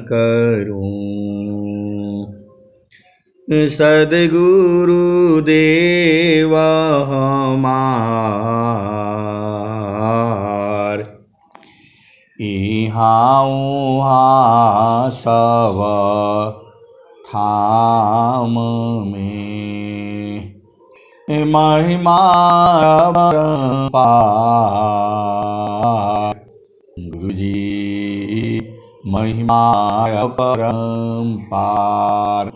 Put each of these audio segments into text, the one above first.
करूं। सद्गुरु देवा हमार, इहाँ उहाँ सब ठाम में महिमा परंपार। गुरुजी महिमा परंपार।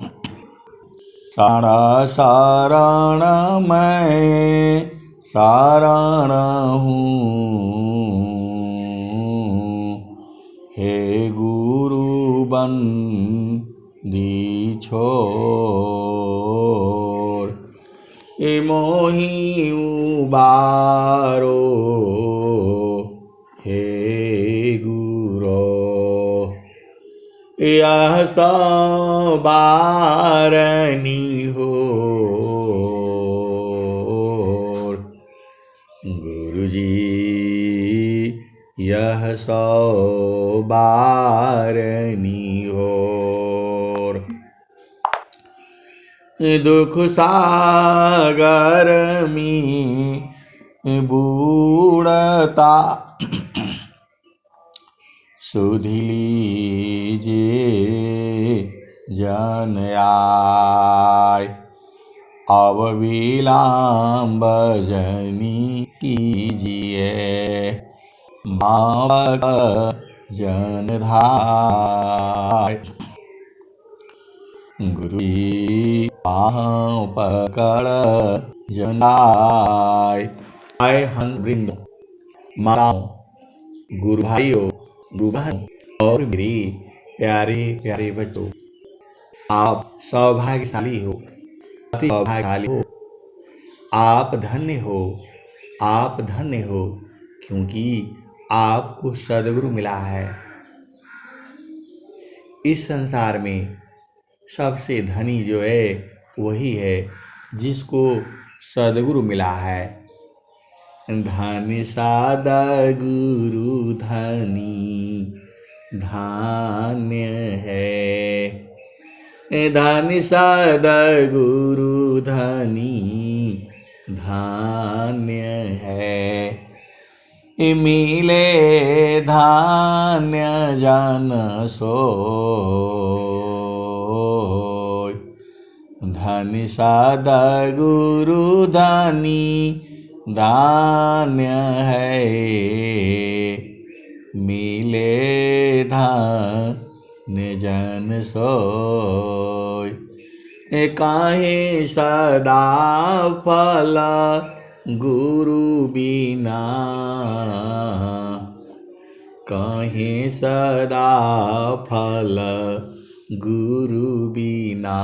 शरण शरण मैं शरण हूँ, हे गुरु बंदी छोर। ए मोहि उबारो हे गुरो, यह बारनी हो। गुरुजी यह बारनी हो। दुख सागर में बूढ़ता सुधि लीजिए जन आय। अब विलंब जनी कीजिए, बाबक जन धाय। गुरुजी पाँव पकड़ जनाय। आए हंस वृंद माताओं, गुरु भाइयों, गुरु बहनों और मेरे प्यारे प्यारे बच्चों, आप सौभाग्यशाली हो, अति सौभाग्यशाली हो। आप धन्य हो, आप धन्य हो, क्योंकि आपको सद्गुरु मिला है। इस संसार में सबसे धनी जो है वही है जिसको सद्गुरु मिला है। धन्य सद्गुरु धनी धान्य है। धन्य सद्गुरु धनी धान्य है। मिले धान्य जन सोय। धन्य सद्गुरु धनी धान्य है। मिले धान्य जन सोय। काहे सदा फल गुरु बिना, काहे सदा फल गुरु बिना।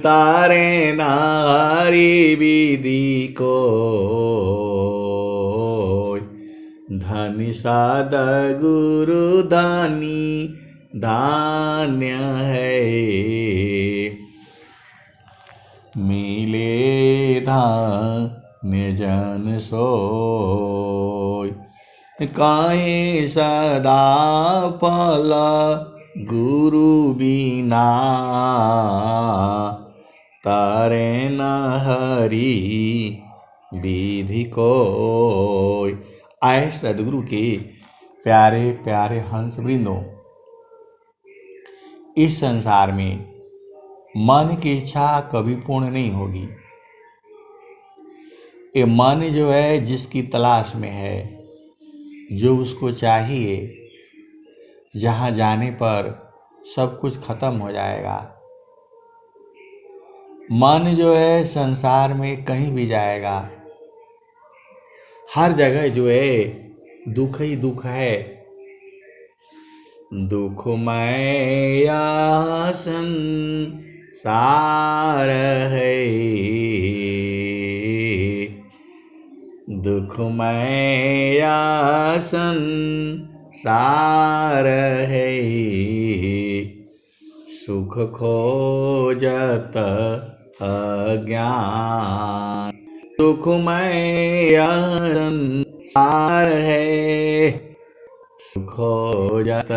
तारे नारी विधि को, धन्य सद्गुरु धनी धान्य है। मिले धान्य जन सोय। काहे सदा फल गुरु बिना, तारे न हरि विधि कोय। आए सद्गुरु के प्यारे प्यारे हंस वृंदों, इस संसार में मन की इच्छा कभी पूर्ण नहीं होगी। ये मन जो है जिसकी तलाश में है, जो उसको चाहिए, जहाँ जाने पर सब कुछ खत्म हो जाएगा। मन जो है संसार में कहीं भी जाएगा, हर जगह जो है दुख ही दुख है। दुखमय संसार है, दुखमय संसार है। सुख खोजत अज्ञान, दुखमय संसार है। सुख खोजत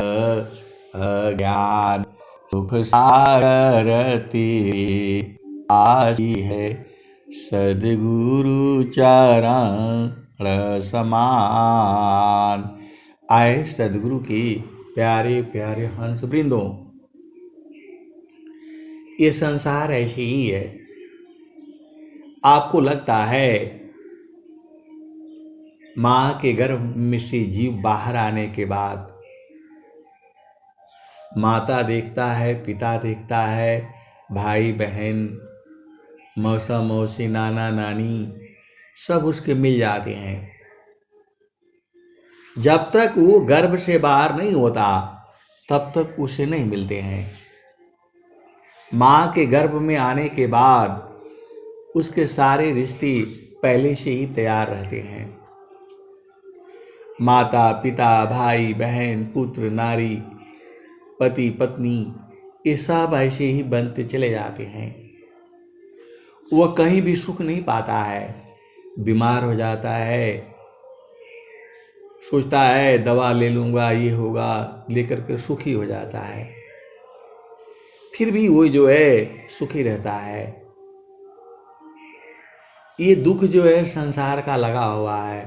अज्ञान सुख सागर तेरे आशी है, सद्गुरु चरण समान। आए सद्गुरु की प्यारे प्यारे हंस वृंदों, ये संसार ऐसे ही है। आपको लगता है माँ के गर्भ में से जीव बाहर आने के बाद माता देखता है, पिता देखता है, भाई बहन, मौसा मौसी, नाना नानी सब उसके मिल जाते हैं। जब तक वो गर्भ से बाहर नहीं होता तब तक उसे नहीं मिलते हैं। माँ के गर्भ में आने के बाद उसके सारे रिश्ते पहले से ही तैयार रहते हैं। माता पिता, भाई बहन, पुत्र नारी, पति पत्नी, ये सब ऐसे ही बनते चले जाते हैं। वह कहीं भी सुख नहीं पाता है, बीमार हो जाता है, सोचता है दवा ले लूँगा, ये होगा, लेकर के सुखी हो जाता है। फिर भी वो जो है सुखी रहता है। ये दुख जो है संसार का लगा हुआ है।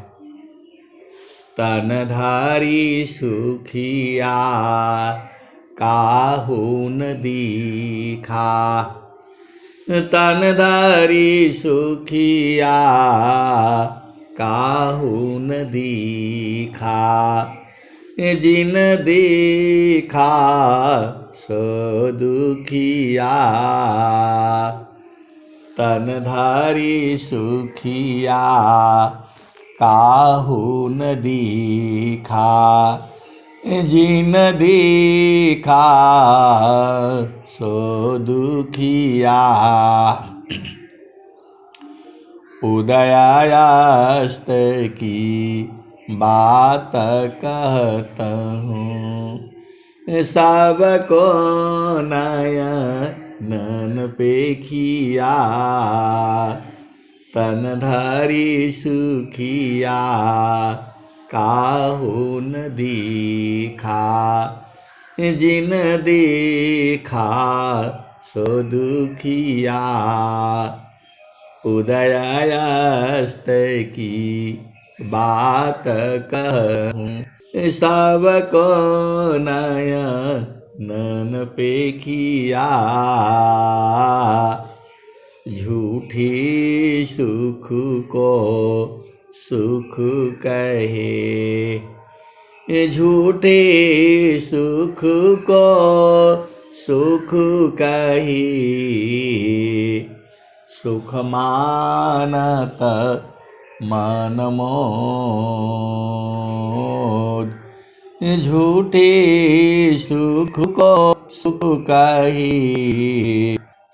तनधारी सुखिया काहू न दीखा, तनधारी सुखिया काहू न दीखा, जिन देखा सो दुखिया। तनधारी सुखिया काहू न दीखा, जिन देखा सो दुखिया। उदयास्त की बात कहता हूँ, सबको नयन पेखिया। तनधारी सुखिया काहू न दीखा, जिन देखा सो दुखिया। उदयास्त की बात कहूँ, सबको नयन पेखिया। झूठी सुख को सुख कहे, झूठे सुख को सुख कही, सुख मानत मन मोद। झूठे सुख को सुख कही,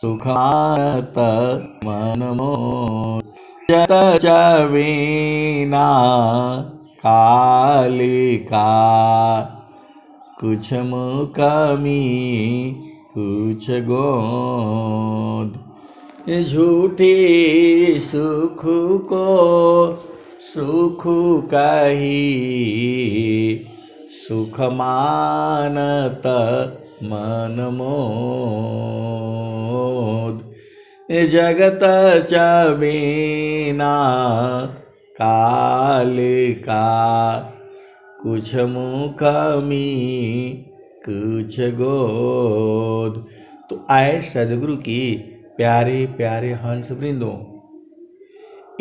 सुख मानत मन मोद। जत चबीना कालिका, कुछ मुकमी कुछ गोद। झूठे सुख को सुख कही, सुख मानत मन मोद। जगत चबीना कालिका, कुछ मुकमी कुछ गोद। तो आए सदगुरु की प्यारे प्यारे हंस वृंदों,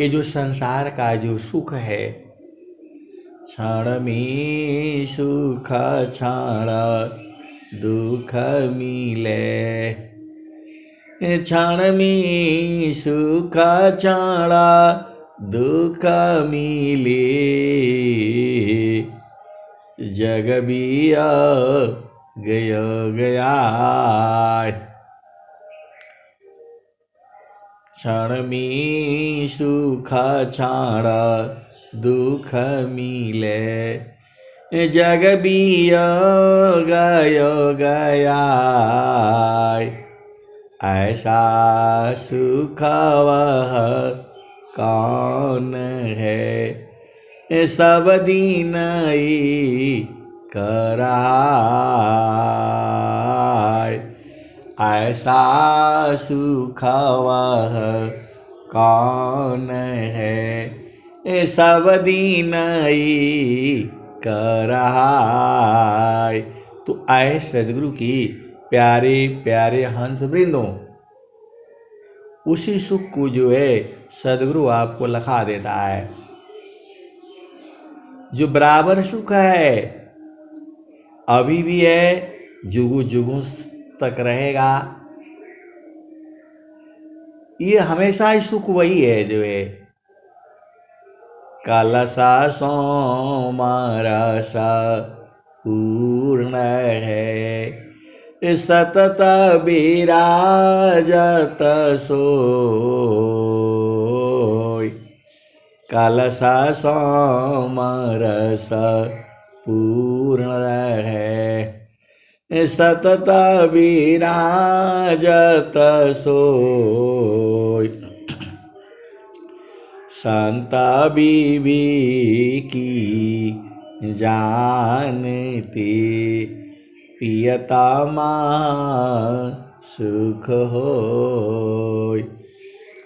ये जो संसार का जो सुख है, क्षण में सुख क्षण दुख मिले। क्षण में सुख क्षण दुख मिले, जग बिया गया गया। क्षण में सुख क्षण दुख मिले, जग बिया गया गया। ऐसा सुख वह कौन है, सब दिन ही करा। ऐसा सुख वह कौन है, सब दिन ही कर रहा। तो आए सदगुरु की प्यारे प्यारे हंस वृंदों, उसी सुख को जो है सदगुरु आपको लखा देता है, जो बराबर सुख है, अभी भी है, जुगु जुगु तक रहेगा। ये हमेशा ही सुख वही है जो है कलसा सोमरस पूर्ण है, सतत विराजत सोय। कलसा सोमरस पूर्ण है, सतत विराजत सोय। संत बीबी की जानती, पियता सुख होय।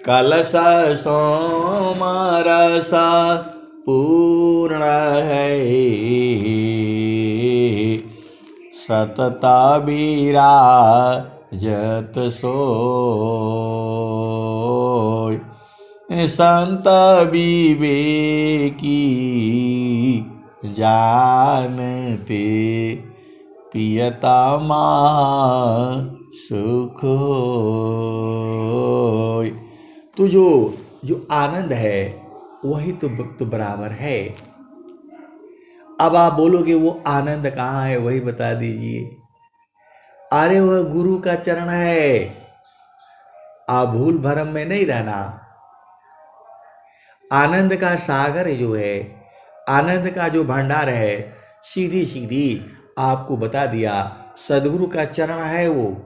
कलश सोमरस पूर्ण है, सतता विराजत सोय। संत विवेकी जानते, पियता सुख होय। तो जो आनंद है वही तो बराबर है। अब आप बोलोगे वो आनंद कहाँ है, वही बता दीजिए। अरे वह गुरु का चरण है, आप भूल भरम में नहीं रहना। आनंद का सागर जो है, आनंद का जो भंडार है, सीधी सीधी आपको बता दिया, सदगुरु का चरण है वो।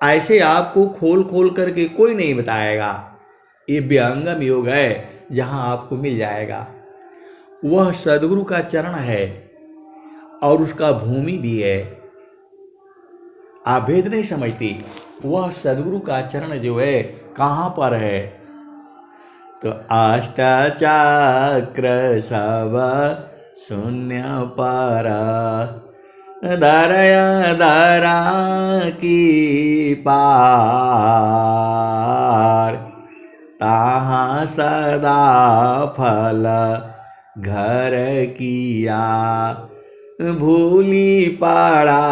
ऐसे आपको खोल खोल करके कोई नहीं बताएगा। ये व्यंगम योग है जहां आपको मिल जाएगा। वह सदगुरु का चरण है और उसका भूमि भी है। आप भेद नहीं समझती, वह सदगुरु का चरण जो है कहाँ पर है, तो अष्टचक्र सब शून्य पर, दरया दरा की पार। ताहाँ सदा फल घर किया, भूली पड़ा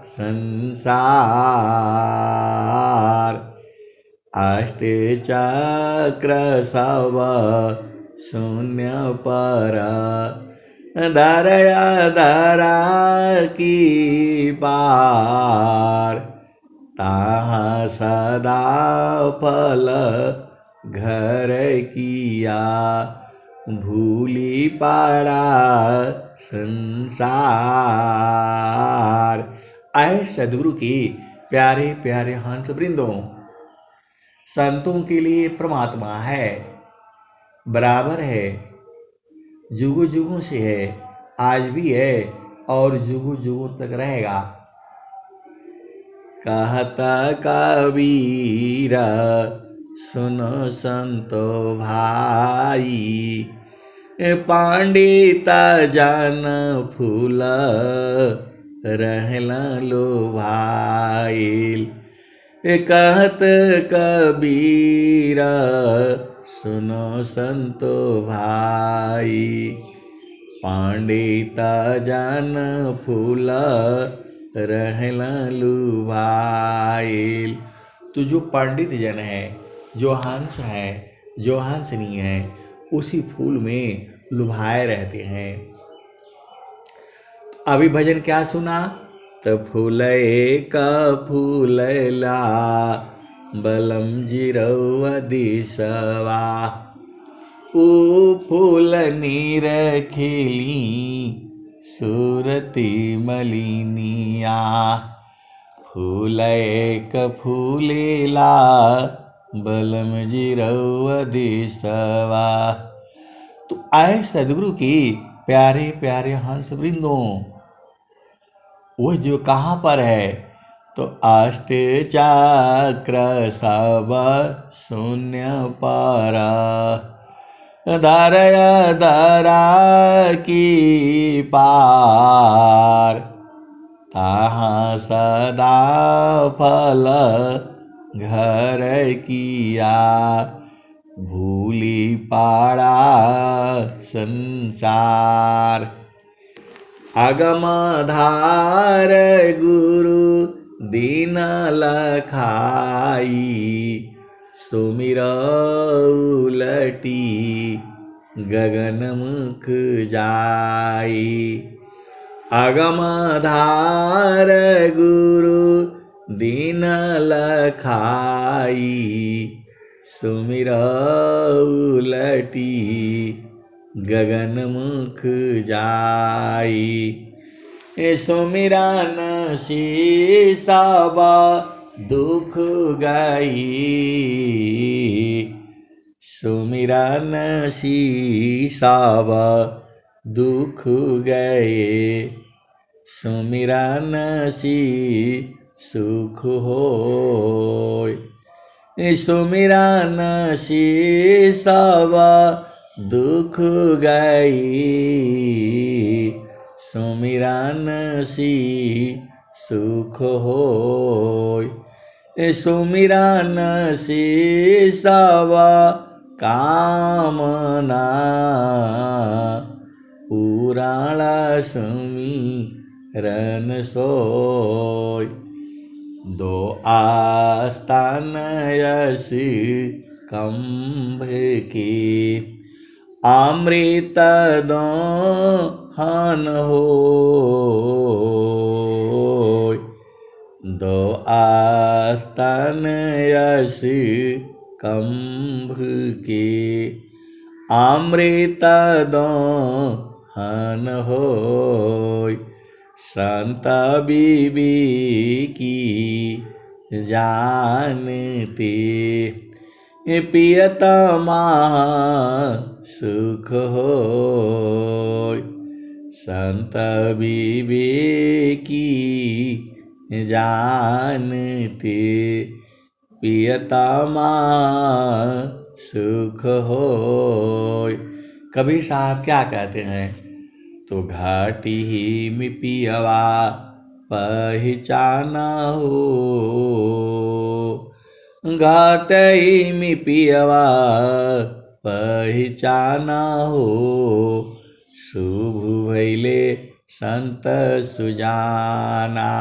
संसार। अष्टचक्र सब शून्य पर, दरया दरा की पार। ताहाँ सदा फल घर किया, भूली पड़ा संसार। आए सदगुरु की प्यारे प्यारे हंस वृंदों, संतों के लिए परमात्मा है, बराबर है, जुगु जुगु से है, आज भी है और जुगु जुगु तक रहेगा। कहता कबीर सुनो संतो भाई, पंडित जन फूल रहला लो भाई। कहत कबीर सुनो संतो भाई, पंडित जन फूल रहला लो भाई। तो जो पंडित जन है, जो हंस है, जो हंसनी है, उसी फूल में लुभाए रहते हैं। अभी भजन क्या सुना, तो फूल एक फूलला बलम जिरौआ दिसवा। ओ फूल नीर खिली सूरती मलिनिया। फूल एक फूलेला बलम जिरौआ दिसवा। तो आए सदगुरु की प्यारे प्यारे हंस वृंदों, वह जो कहाँ पर है, तो अष्ट चक्र सब शून्य पर धरय धरा की पार तहाँ सदा फल घर किया भूली पाड़ा संसार अगम धार गुरु दीन लखाई सुमिर उलटी गगन मुख जाई अगम धार गुरु दीन लखाई सुमिर उलटी गगन मुख जाई सुमिरन सब दुख गई सुमिरन सब दुख गए सुमिरन सुख होय सुमिरन सब दुख गई सुमिरन सुख होय सुमिरन सब कामना पुराण सुमिरन सोय दो आस्थान यश कंभ के अमृत दोहन होय दो आस्थान यश कंभ के अमृत दोहन होय संत विवेकी जानते प्रियतमा सुख होय संत विवेकी जानते प्रियतमा सुख होय। कबीर साहब क्या कहते हैं, तो घाटी ही में पियवा पहचाना हो, घाटी में पियवा पहचाना हो, शुभ भैले संत सुजाना।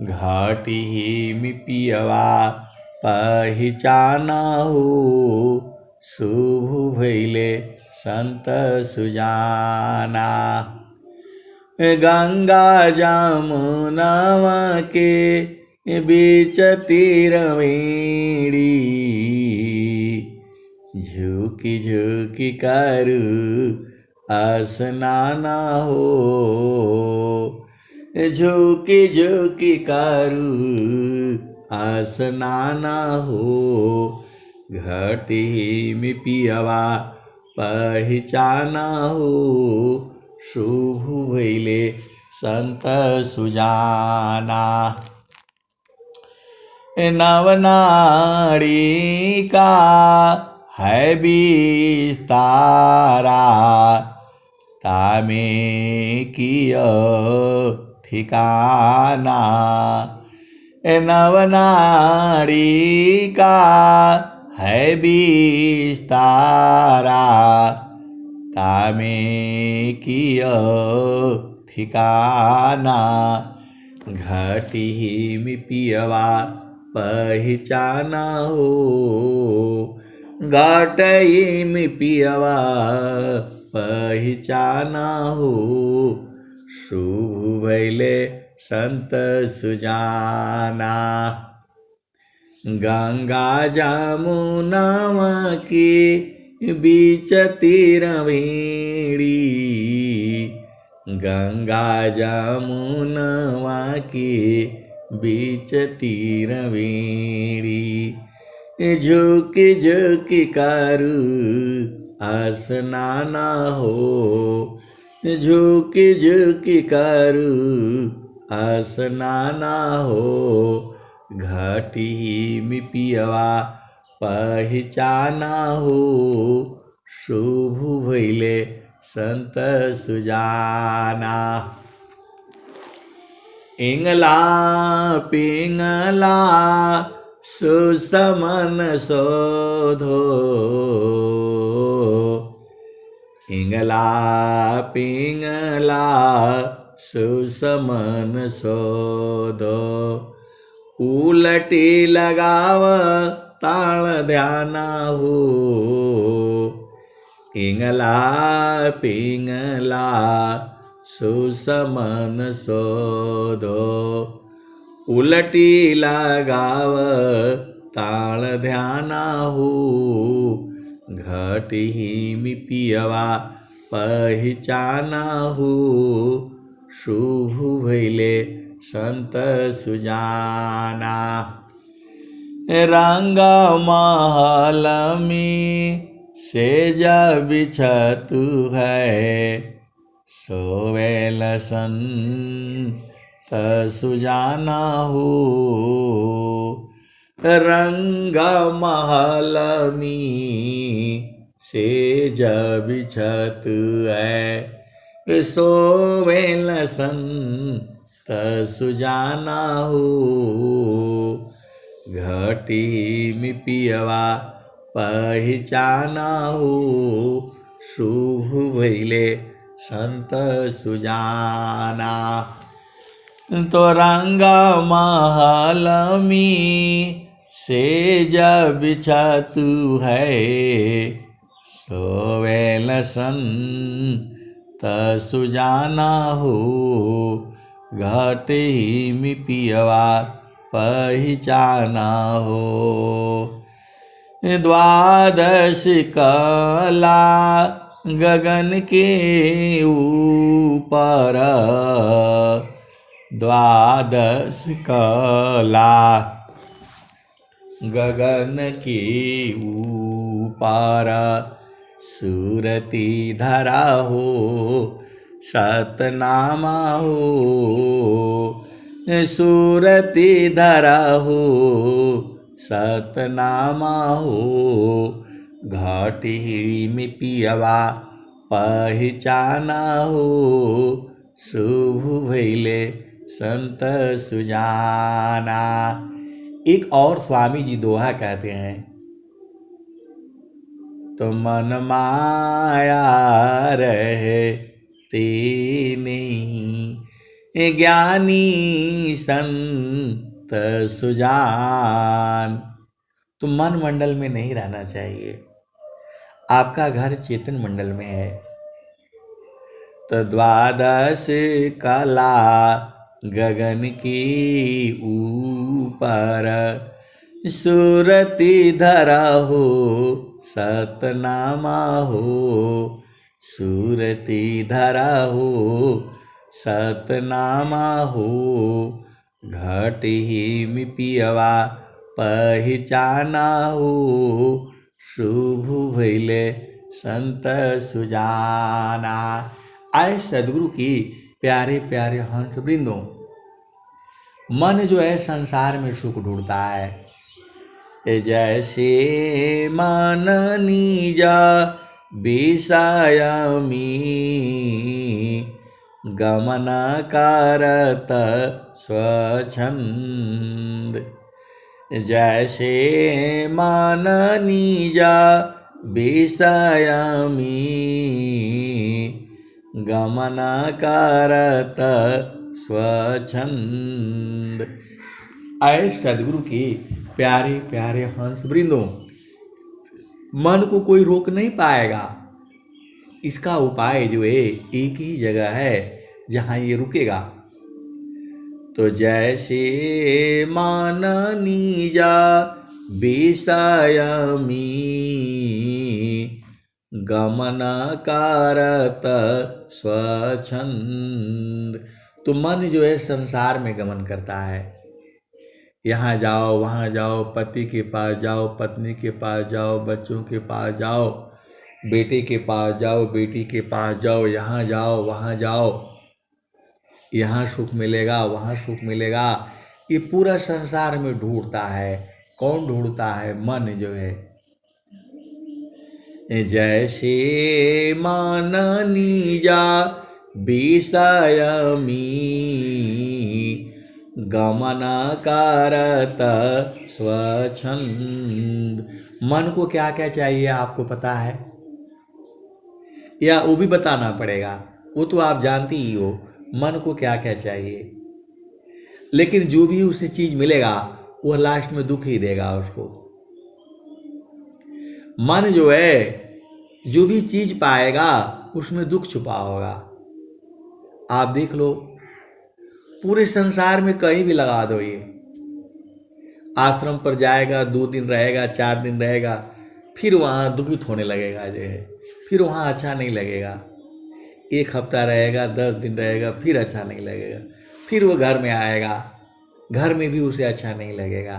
घाटी ही में पियवा पहचाना हो, शुभ भैले संत सुजाना। गंगा जमुनवा के बीच तीरवेणी, झुकी झुकी करू स्नाना हो, झुकी झुकी करू स्नाना हो। घाटी में पियवा पहचाना हो, शुभ भैले संत सुजाना। नवनाड़ी का है विस्तारा, तामे किया ठिकाना। नवनाड़ी का है विस्तारा, तामे किया ठिकाना। घाटी में पियवा पहचाना हो, घाटी में पियवा पहचाना हो, शुभ भैले संत सुजाना। गंगा जमुनवा के बीच तीरवेणी, गंगा जमुनवा के बीच तीरवेणी। झुकी झुकी करू स्नाना हो, झुकी झुकी करू स्नाना हो, घटी में पियवा पहचाना हो, शुभ भइले संत सुजाना। इंगला पिंगला सुसमन शोधो, इंगला पिंगला सुसमन शोधो, उलटी लगाव ताल ध्याना हो, इंगला पिंगला सुसमन शोधो, उलटी लगाव ताल ध्याना हो, घटी में पियवा पहचाना हो, शुभ भइले संत सुजाना। रंग महल में सेज बिछतु है, सोवेल संत सुजाना हो, रंग महल में सेज बिछतु है, सोवेल संत सुजाना हो, घटी में पियवा पहचाना हो, शुभ भइले संत सुजाना। तो रंग महल में सेज बिछतु है, सोवेल संत सुजाना हो, घटी में पियवा पहचाना हो, द्वादश कला गगन के ऊपर, द्वादश कला गगन के ऊपर, सूरती धरा हो सतनामा हो, सूरती धरा हो सतनामा हो, घटी में पियवा पहचाना हो, शुभ भइले संत सुजाना। एक और स्वामी जी दोहा कहते हैं, तो मन माया रहे ते नहीं, ज्ञानी संत सुजान। तो मन मंडल में नहीं रहना चाहिए, आपका घर चेतन मंडल में है। तो द्वादश कला गगन की ऊपर, सूरती धरा हो सतनामा हो, सूरती धरा हो सतनामा हो, घटी में पियवा पहचाना हो, शुभ भइले संत सुजाना। आए सदगुरु की प्यारे प्यारे हंस वृंदों, मन जो है संसार में सुख ढूंढता है। जैसे मन निजा विषयमी, गमन करत स्वच्छंद। जैसे मन निजा विषयमी, गमन करत स्वच्छंद। आए सदगुरु की प्यारे प्यारे हंस वृंदों, मन को कोई रोक नहीं पाएगा। इसका उपाय जो है एक ही जगह है जहाँ ये रुकेगा। तो जैसे मन निजा विषयमी, गमन करत स्वच्छंद। तो मन जो है संसार में गमन करता है, यहाँ जाओ वहाँ जाओ, पति के पास जाओ, पत्नी के पास जाओ, बच्चों के पास जाओ, बेटे के पास जाओ, बेटी के पास जाओ, यहाँ जाओ वहाँ जाओ। यहाँ सुख मिलेगा, वहाँ सुख मिलेगा, ये पूरा संसार में ढूंढता है। कौन ढूंढता है? मन जो है। जैसे माननी जा विषय गमन करत स्वच्छंद। मन को क्या क्या चाहिए आपको पता है, या वो भी बताना पड़ेगा? वो तो आप जानती ही हो मन को क्या क्या चाहिए। लेकिन जो भी उसे चीज मिलेगा वो लास्ट में दुख ही देगा उसको। मन जो है जो भी चीज पाएगा उसमें दुख छुपा होगा। आप देख लो, पूरे संसार में कहीं भी लगा दो, ये आश्रम पर जाएगा, 2 दिन रहेगा, 4 दिन रहेगा, फिर वहाँ दुखित होने लगेगा जो है, फिर वहाँ अच्छा नहीं लगेगा। 1 हफ्ता रहेगा, 10 दिन रहेगा, फिर अच्छा नहीं लगेगा, फिर वो घर में आएगा, घर में भी उसे अच्छा नहीं लगेगा।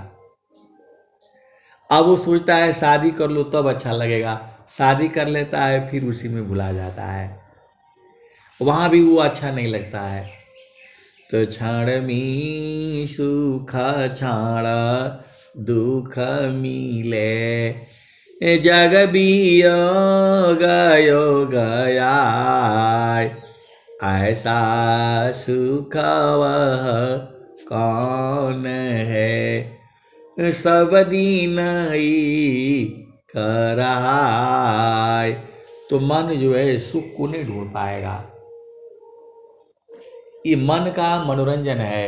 अब वो सोचता है शादी कर लो तब अच्छा लगेगा, शादी कर लेता है, फिर उसी में भुला जाता है, वहाँ भी वो अच्छा नहीं लगता है। तो क्षण मी सुख क्षण दुख मिले, जग वियोग गया, ऐसा सुख वह कौन है, सब दिन ही कराय। तो मन जो है सुख को नहीं ढूंढ पाएगा। ये मन का मनोरंजन है,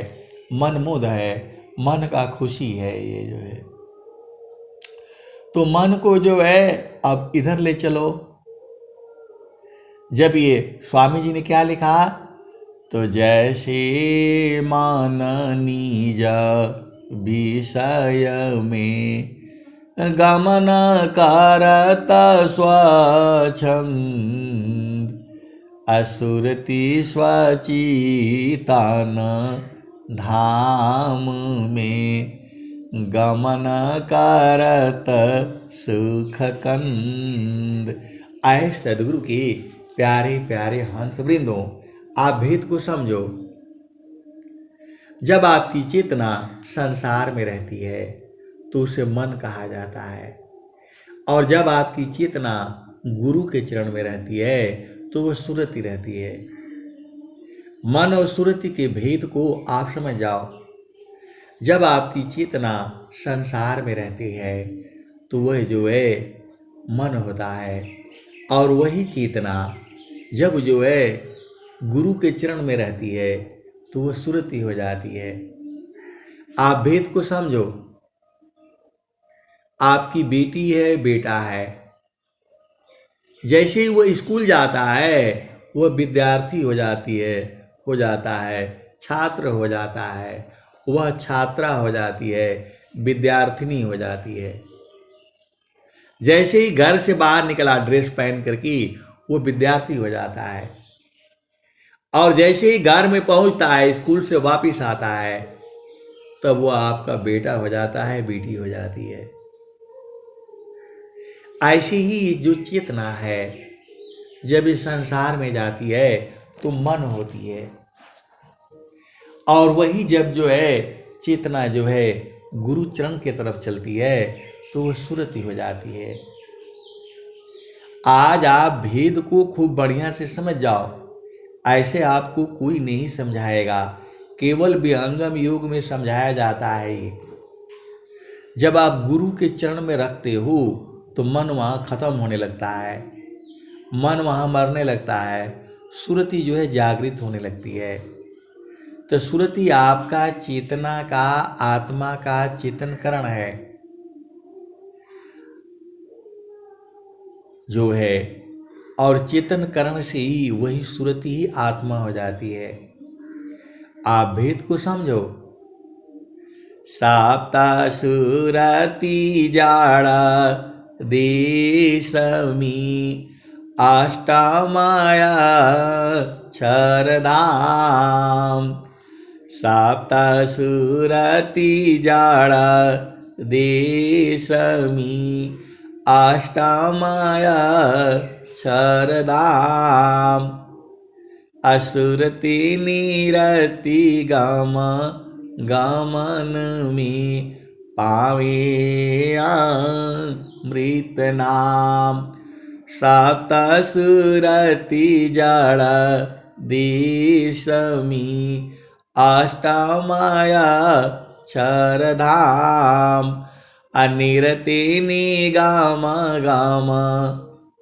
मन मुद है, मन का खुशी है ये जो है। तो मन को जो है अब इधर ले चलो। जब ये स्वामी जी ने क्या लिखा, तो जैसे माननी जा विषय में गमन करत स्वच्छंद, असुरति स्वचितान धाम में गमन करत सुख कंद। आए सदगुरु के प्यारे प्यारे हंस वृंदों, आप भेद को समझो। जब आपकी चेतना संसार में रहती है तो उसे मन कहा जाता है, और जब आपकी चेतना गुरु के चरण में रहती है तो वह सुरति रहती है। मन और सुरति के भेद को आप समझ जाओ। जब आपकी चेतना संसार में रहती है तो वह जो है मन होता है, और वही चेतना जब जो है गुरु के चरण में रहती है तो वह सुरति हो जाती है। आप भेद को समझो। आपकी बेटी है, बेटा है, जैसे ही वह स्कूल जाता है वह विद्यार्थी हो जाता है, छात्र हो जाता है, वह छात्रा हो जाती है, विद्यार्थिनी हो जाती है। जैसे ही घर से बाहर निकला ड्रेस पहन करके वो विद्यार्थी हो जाता है, और जैसे ही घर में पहुंचता है, स्कूल से वापस आता है, तब वो आपका बेटा हो जाता है, बेटी हो जाती है। ऐसी ही जो चेतना है जब इस संसार में जाती है तो मन होती है, और वही जब जो है चेतना जो है गुरु चरण की तरफ चलती है तो वह सुरति हो जाती है। आज आप भेद को खूब बढ़िया से समझ जाओ। ऐसे आपको कोई नहीं समझाएगा, केवल विहंगम योग में समझाया जाता है ये। जब आप गुरु के चरण में रखते हो तो मन वहाँ खत्म होने लगता है, मन वहाँ मरने लगता है, सुरति जो है जागृत होने लगती है। तो सुरति आपका चेतना का, आत्मा का चेतनकरण है जो है, और चेतनकरण से ही वही सुरति ही आत्मा हो जाती है। आप भेद को समझो। साप्ता सुरति जाड़ा देशमी अष्टमाया क्षरधाम, साप्ता सुरति जाड़ा देशमी अष्टमाया क्षरधाम, असुरति निरति गम गमन में पावे अमृत नाम। सप्त सुरति जड़ देशमी अष्टमया क्षरधाम। अनिरति निगम गम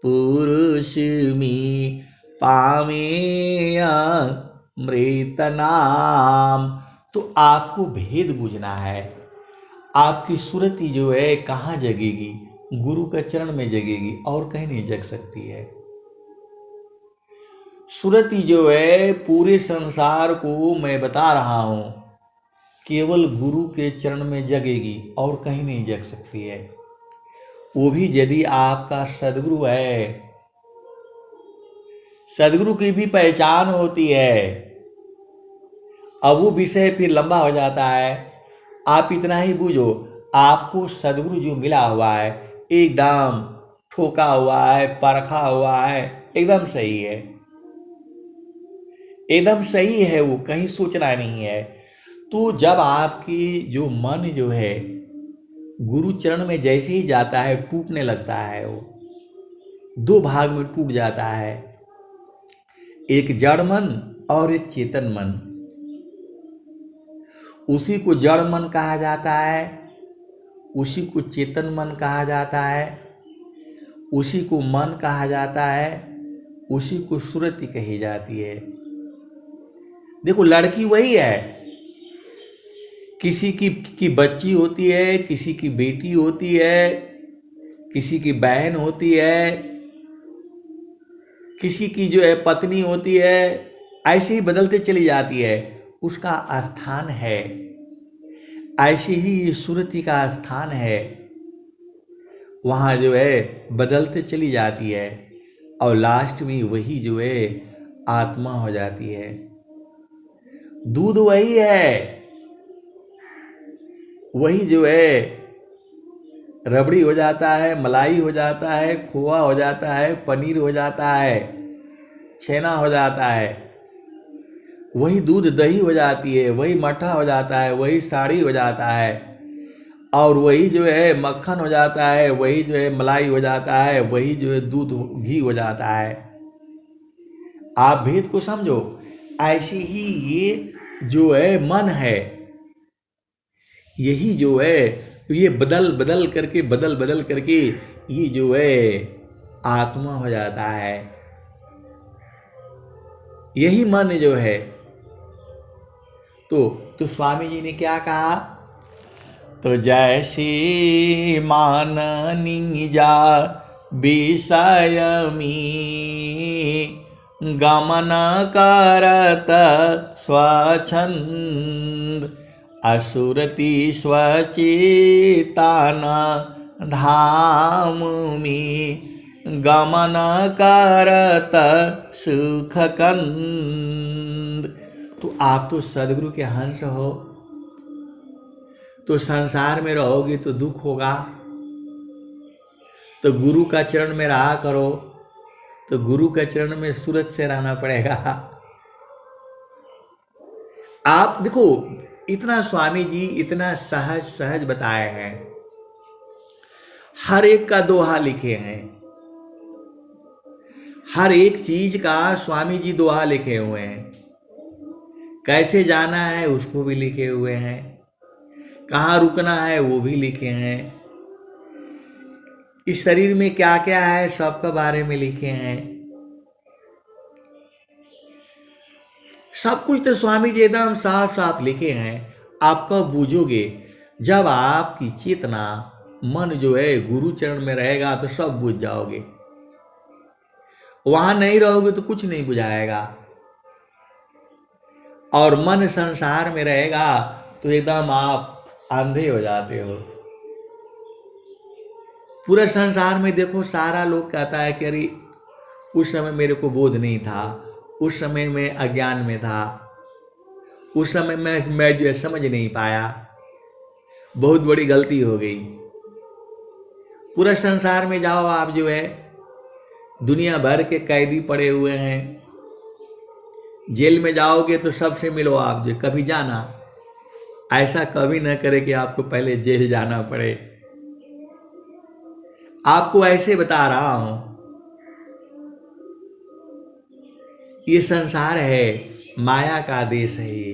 पुरुष में पावे अमृत नाम। तो आपको भेद बुझना है। आपकी सुरति जो है कहाँ जगेगी? गुरु के चरण में जगेगी, और कहीं नहीं जग सकती है। सुरति जो है पूरे संसार को मैं बता रहा हूं, केवल गुरु के चरण में जगेगी और कहीं नहीं जग सकती है। वो भी यदि आपका सदगुरु है। सदगुरु की भी पहचान होती है। अब वो विषय फिर लंबा हो जाता है। आप इतना ही बूझो, आपको सदगुरु जो मिला हुआ है एकदम ठोका हुआ है, परखा हुआ है, एकदम सही है, एकदम सही है, वो कहीं सोचना नहीं है। तो जब आपकी जो मन जो है गुरु चरण में जैसे ही जाता है टूटने लगता है, वो दो भाग में टूट जाता है, एक जड़ मन और एक चेतन मन। उसी को जड़ मन कहा जाता है, उसी को चेतन मन कहा जाता है, उसी को मन कहा जाता है, उसी को सुरति कही जाती है। देखो लड़की वही है, किसी की बच्ची होती है, किसी की बेटी होती है, किसी की बहन होती है, किसी की जो है पत्नी होती है, ऐसे ही बदलते चली जाती है। उसका स्थान है, ऐसे ही सुरति का स्थान है, वहाँ जो है बदलते चली जाती है और लास्ट में वही जो है आत्मा हो जाती है। दूध वही है, वही जो है रबड़ी हो जाता है, मलाई हो जाता है, खोआ हो जाता है, पनीर हो जाता है, छेना हो जाता है, वही दूध दही हो जाती है, वही मट्ठा हो जाता है, वही साड़ी हो जाता है, और वही जो है मक्खन हो जाता है, वही जो है मलाई हो जाता है, वही जो है दूध घी हो जाता है। आप भेद को समझो। ऐसी ही ये जो है मन है, यही जो है ये बदल बदल करके ये जो है आत्मा हो जाता है। यही मन जो है। तो स्वामी जी ने क्या कहा? तो जैसी माननी जा विषय में गमन करत स्वच्छंद असुरति स्वचेतन धाम में गमन करत सुख कंद। तो आप तो सदगुरु के हंस हो, तो संसार में रहोगे तो दुख होगा, तो गुरु का चरण में रहा करो, तो गुरु के चरण में सूरज से रहना पड़ेगा। आप देखो इतना स्वामी जी इतना सहज सहज बताए हैं, हर एक का दोहा लिखे हैं, हर एक चीज का स्वामी जी दोहा लिखे हुए हैं। कैसे जाना है उसको भी लिखे हुए हैं, कहाँ रुकना है वो भी लिखे हैं, इस शरीर में क्या क्या है सबके बारे में लिखे हैं। सब कुछ तो स्वामी जी एकदम साफ साफ लिखे हैं। आप कब बूझोगे? जब आपकी चेतना मन जो है गुरु चरण में रहेगा तो सब बुझ जाओगे। वहां नहीं रहोगे तो कुछ नहीं बुझाएगा, और मन संसार में रहेगा तो एकदम आप अंधे हो जाते हो। पूरे संसार में देखो सारा लोग कहता है कि अरे उस समय मेरे को बोध नहीं था, उस समय मैं अज्ञान में था, उस समय मैं जो समझ नहीं पाया, बहुत बड़ी गलती हो गई। पूरे संसार में जाओ आप जो है दुनिया भर के कैदी पड़े हुए हैं, जेल में जाओगे तो सबसे मिलो आप, जो कभी जाना, ऐसा कभी न करे कि आपको पहले जेल जाना पड़े। आपको ऐसे बता रहा हूं, ये संसार है, माया का देश है ये।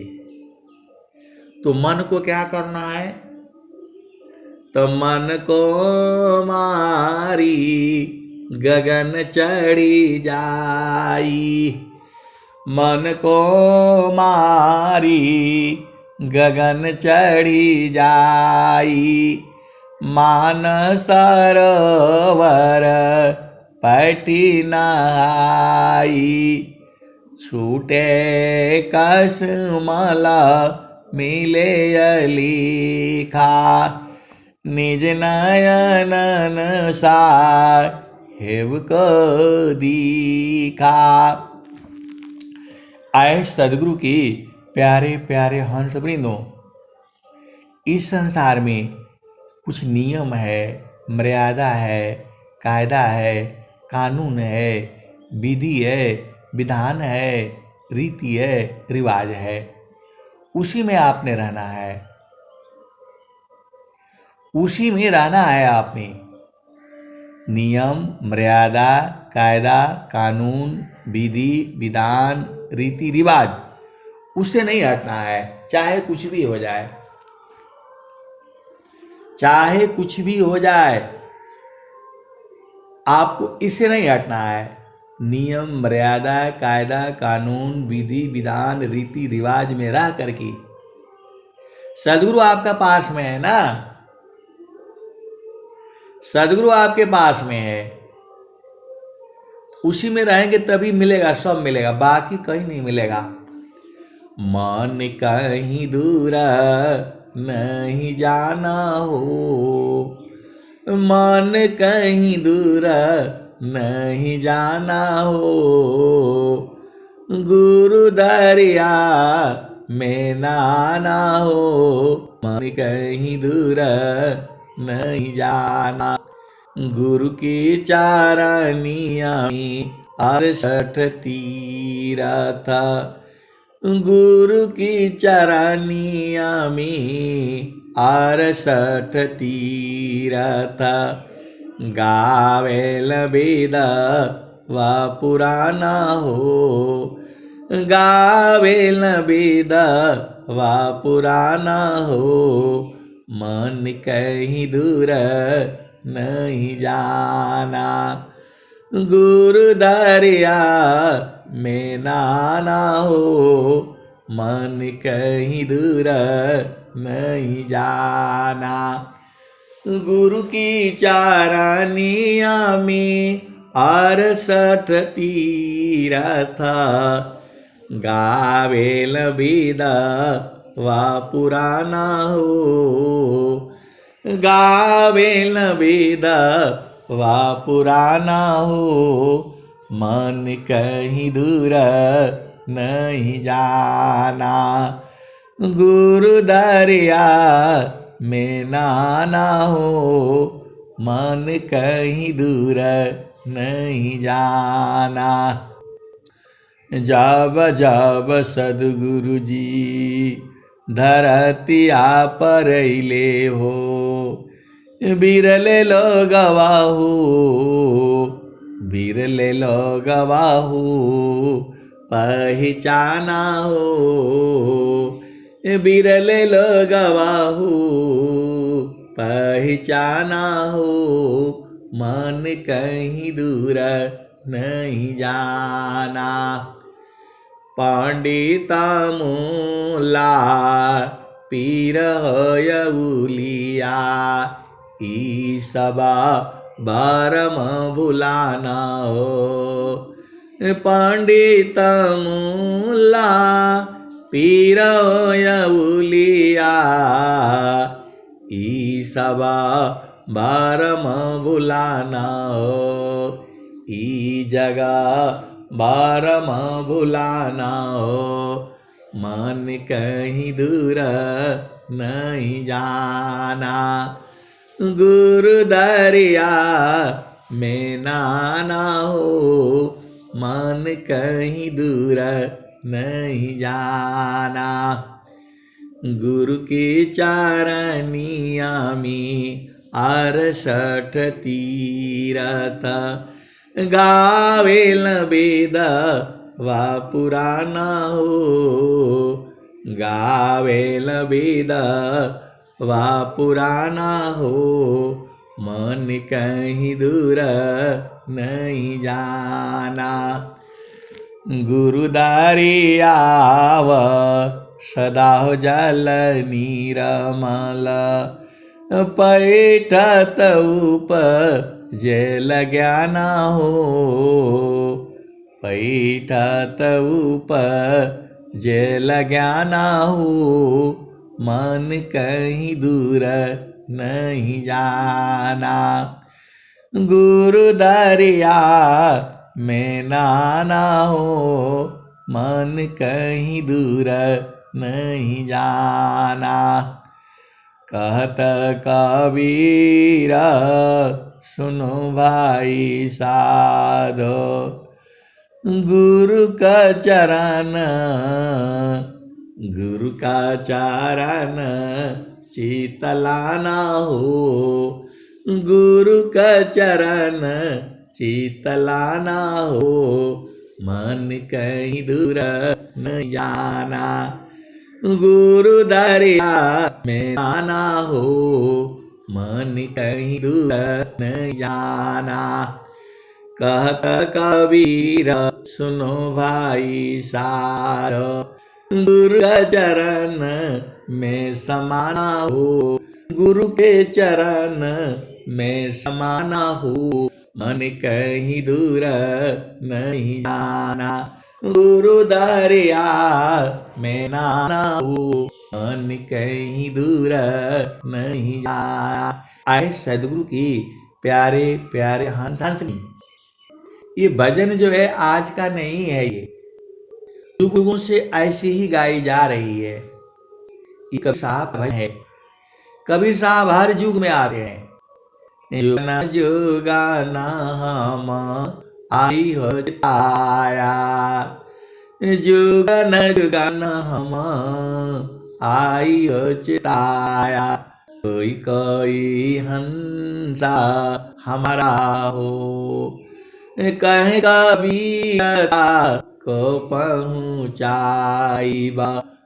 तो मन को क्या करना है? तो मन को मारी गगन चढ़ी जाई, मन को मारी गगन चढ़ी जाई, मान सरोवर पटी नहाई, छूटे कसमला मिले अलीखा, निज नयनन साहेब को दीखा। आए सदगुरु की प्यारे प्यारे हंस वृंदों, इस संसार में कुछ नियम है, मर्यादा है, कायदा है, कानून है, विधि है, विधान है, रीति है, रिवाज है। उसी में आपने रहना है, उसी में रहना है आपने। नियम, मर्यादा, कायदा, कानून, विधि, विधान, रीति, रिवाज, उससे नहीं हटना है, चाहे कुछ भी हो जाए, चाहे कुछ भी हो जाए, आपको इससे नहीं हटना है। नियम, मर्यादा, कायदा, कानून, विधि, विधान, रीति, रिवाज में रह करके सदगुरु आपका पास में है ना, सदगुरु आपके पास में है, उसी में रहेंगे तभी मिलेगा, सब मिलेगा, बाकी कहीं नहीं मिलेगा। मन कहीं दूर नहीं जाना हो, मन कहीं दूर नहीं जाना हो, गुरु दरिया में नाना हो, मन कहीं दूर नहीं जाना, गुरु की चारनिया में 68 तीरथ, गुरु की चरनिया में 68 तीरथ, गावेल वेद व पुराना हो, गावेल वेद व पुराना हो, मन कहीं दूर नहीं जाना, गुरु दरिया में नाना हो, मन कहीं दूर नहीं जाना, गुरु की चारनिया में 68 तीरथ, गावेल वेद व पुराना हो, गावेल वेद व पुराना हो, मन कहीं दूर नहीं जाना, गुरु दरिया में नाना हो, मन कहीं दूर नहीं जाना। जब जब सद्गुरु जी धरतिया पर अइले हो, बिरले लोगवा हो, बिरले लोगवा हो, पहचाना हो, बिरले लोगवा हो, पहचाना हो, मन कहीं दूर नहीं जाना, पंडिता मूला पीर होयउलिया, ई सबा बारम भुलाना हो, पंडित मूला पीर होयउलिया, ई सबा बारम भुलाना हो, ई जगह बारम भुलाना हो, मन कहीं दूर नहीं जाना, गुरु दरिया में नाना हो, मन कहीं दूर नहीं जाना। गुरु के चारनिया में 68 तीरथ, गावेल वेद वा पुराना हो, गावेल वेद वा पुराना हो, मन कहीं दूर नहीं जाना। गुरु दारियाव सदा हो जल नीरमल, पैठत उपजेल ज्ञान हो, पैठत उपजेल ज्ञान हो, मन कहीं दूर नहीं जाना। गुरु दरिया में नाना हो, मन कहीं दूर नहीं जाना। कहत कबीर सुनो भाई साधो, गुरु का चरण, गुरु का चरण चितलाना हो, गुरु का चरण चितलाना हो, मन कहीं दूर न जाना। गुरु दरिया में आना हो, मन कहीं दूर न जाना। कहत कबीर सुनो भाई सारो, गुरु का चरण में समाना हो, गुरु के चरण में समाना हो, मन कहीं दूर नहीं जाना। गुरु दरिया में नाना हो, मन कहीं दूर नहीं जाना। आए सदगुरु की प्यारे प्यारे हंसनी, ये भजन जो है आज का नहीं है, ये युगों से ऐसी ही गाई जा रही है। ये कबीर साहब भजन है। कबीर साहब हर युग में आ रहे हैं। जुगन जुगाना हम आई हो आया, जुगन जुगाना हम आई हो चिताया, कोई कोई हंसा हमारा हो, कहे कबीरा को पहुँचाइबा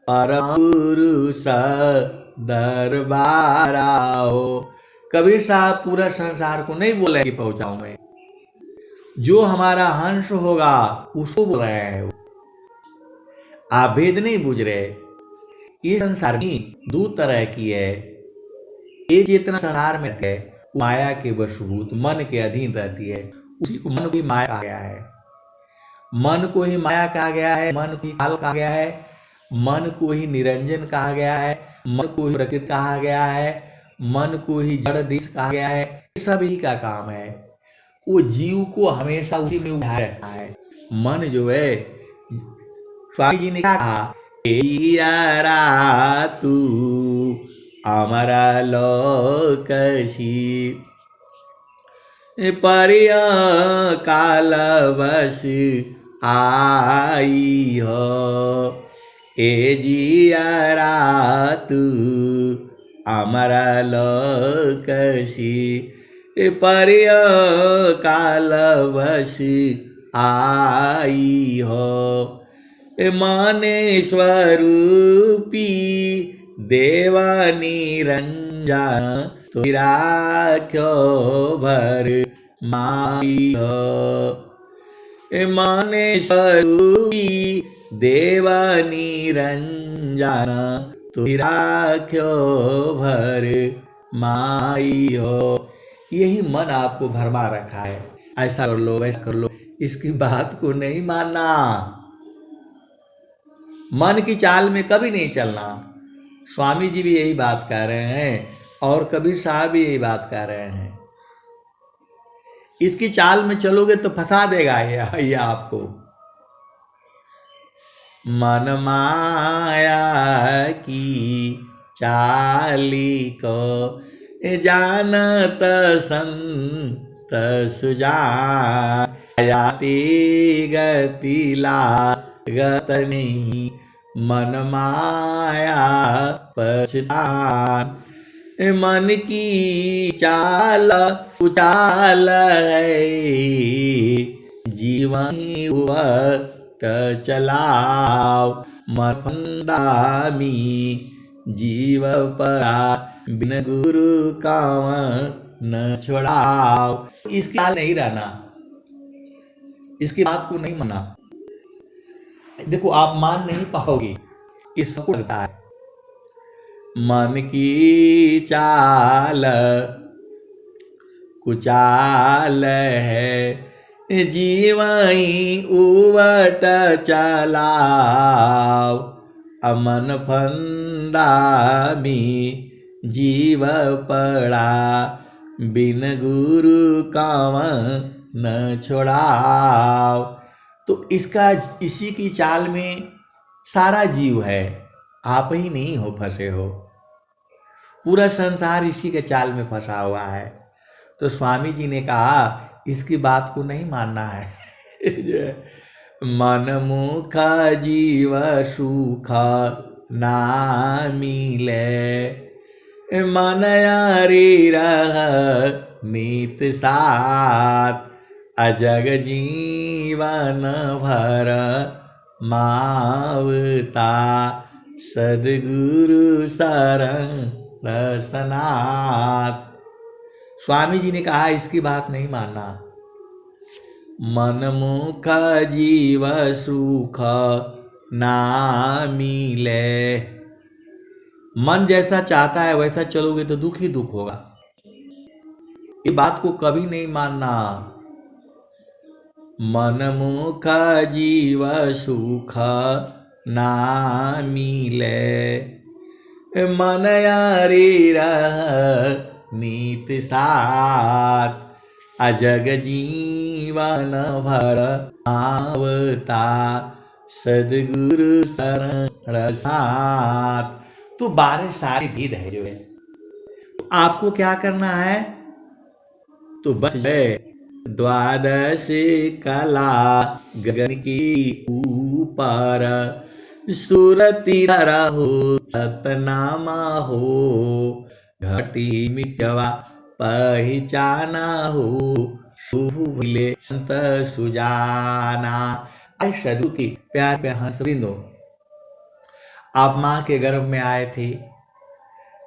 परम पुरुष दरबारा हो। कबीर साहब पूरा संसार को नहीं बोले कि पहुंचाऊं मैं, जो हमारा हंस होगा उसको बोल रहे हैं। आप भेद नहीं बुझ रहे। ये संसार की दो तरह की है। एक चेतना संसार में है, माया के वशभूत मन के अधीन रहती है, उसी को मन की माया कहा गया है। मन को ही माया कहा गया है, मन को ही काल कहा गया है, मन को ही निरंजन कहा गया है, मन को ही प्रकृति कहा गया है, मन को ही जड़ देश कहा गया है। सब ही का काम है। वो जीव को हमेशा उसी में उठाए रखा है। मन जो है, स्वामी जी ने कहा, तू हमारा लोकसी परिया काल बस आई हो, ए जियारा तू हमारा लोकसी परिया काल बस आई हो, माने स्वरूपी देवा निरंजन तो राख्यो भर माई हो, माने स्वरूपी देवा निरंजन तो राख्यो भर माई हो। यही मन आपको भरमा रखा है, ऐसा कर लो वैसा कर लो, इसकी बात को नहीं मानना। मन की चाल में कभी नहीं चलना। स्वामी जी भी यही बात कह रहे हैं और कबीर साहब भी यही बात कह रहे हैं। इसकी चाल में चलोगे तो फंसा देगा ये आपको। मन माया की चाली को जानत संत सुजान, जाति गति ला गत नहीं मन माया पछतान। मन की चाल उचाल है जीवन उवट चलाओ। मन फंदामी जीव परा बिन गुरु काम न छोड़ाओ। इसकी हाल नहीं रहना, इसकी बात को नहीं माना। देखो आप मान नहीं पाओगे, इस सबको लगता है। मन की चाल कुचाल है जीवई उवट चलाओ। अमन फंदा में जीव पड़ा बिन गुरु काम न छोड़ाओ। तो इसका इसी की चाल में सारा जीव है, आप ही नहीं हो फंसे हो, पूरा संसार इसी के चाल में फंसा हुआ है। तो स्वामी जी ने कहा इसकी बात को नहीं मानना है। मन मुख जीव सुख ना मिले, मन यारी रह नीत साथ। अजग जीवन भर मावता सदगुरु शरण रसनाथ। स्वामी जी ने कहा इसकी बात नहीं मानना। मन मुख जीव सुख ना मिले, मन जैसा चाहता है वैसा चलोगे तो दुख ही दुख होगा। ये बात को कभी नहीं मानना। मन मुख जीव सुख ना मिले, मन यारी रह नीत साथ। अजग जीवन भर आवता सदगुरु शरण साथ। तो 12 सारे भेद है जो है, तो आपको क्या करना है? तो बस द्वादश कला गगन की ऊपर, सुरति धरा हो सतनामा हो, घटी मिटवा पहचाना हो, शुभ भूले संत सुजाना। ऐ सदगुरु की प्यार पे हंस बिंदो, आप माँ के गर्भ में आए थे,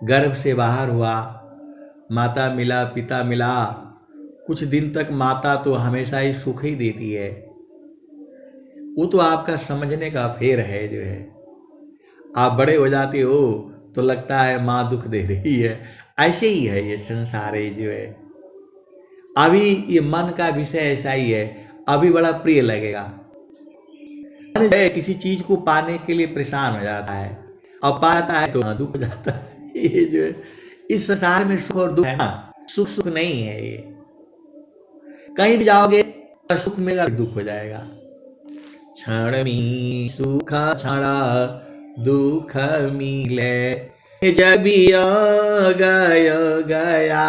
गर्भ से बाहर हुआ, माता मिला पिता मिला, कुछ दिन तक माता तो हमेशा ही सुख ही देती है, वो तो आपका समझने का फेर है जो है। आप बड़े हो जाते हो तो लगता है माँ दुख दे रही है, ऐसे ही है ये संसार है जो है। अभी ये मन का विषय ऐसा ही है, अभी बड़ा प्रिय लगेगा, किसी चीज को पाने के लिए परेशान हो जाता है, अब पाता है तो दुख हो जाता है। ये जो है इस संसार में सुख और दुख है ना, सुख सुख नहीं है ये। कहीं भी जाओगे सुख मिलेगा दुख हो जाएगा। क्षण में सुख क्षण दुख मिले, जब गय गया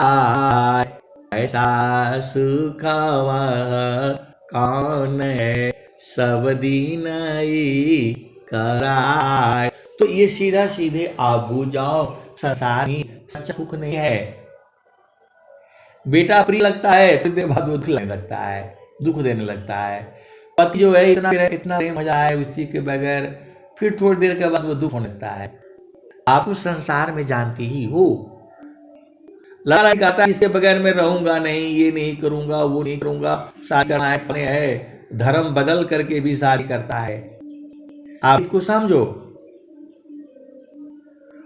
ऐसा सुख कौन है, सब दिन ही कराए। तो ये सीधा सीधे आप बुझ जाओ, संसार में सच्चा सुख नहीं है। बेटा प्रिय लगता है तो देर बाद दुख लगने लगता है, दुख देने लगता है। पति जो है इतना प्रेम हो जाए उसी के बगैर, फिर थोड़ी देर के बाद वो दुख होने लगता है। आप उस संसार में जानती ही हो। लाला कहता है इसके बगैर मैं रहूंगा नहीं, ये नहीं करूंगा वो नहीं करूंगा, शादी करना है, धर्म बदल करके भी शादी करता है। आप इसको समझो,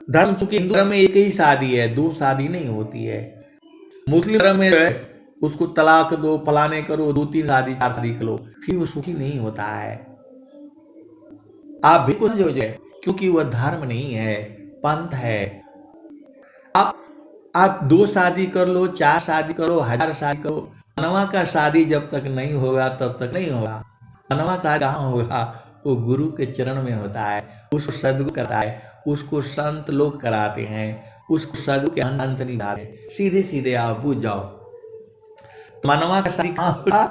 धर्म चूंकि हिंदू धर्म में एक ही शादी है, दो शादी नहीं होती है। मुस्लिम धर्म में उसको तलाक दो, फलाने करो, 2-3 शादी 4 शादी करो, फिर वो सुखी नहीं होता है। आप भी कुछ समझो, क्योंकि वह धर्म नहीं है, पंथ है। आप 2 शादी कर लो, 4 शादी करो, 1000 शादी करो, मनवा का शादी जब तक नहीं होगा तब तक नहीं होगा। मनवा का कहाँ होगा? वो गुरु के चरण में होता है, उसको सदगुरु करता है, उसको संत लोग कराते हैं, उसको सदगुरु के अंत नहीं डाले। सीधे सीधे आप पूछ जाओ, मनवा का शादी कहाँ होगा?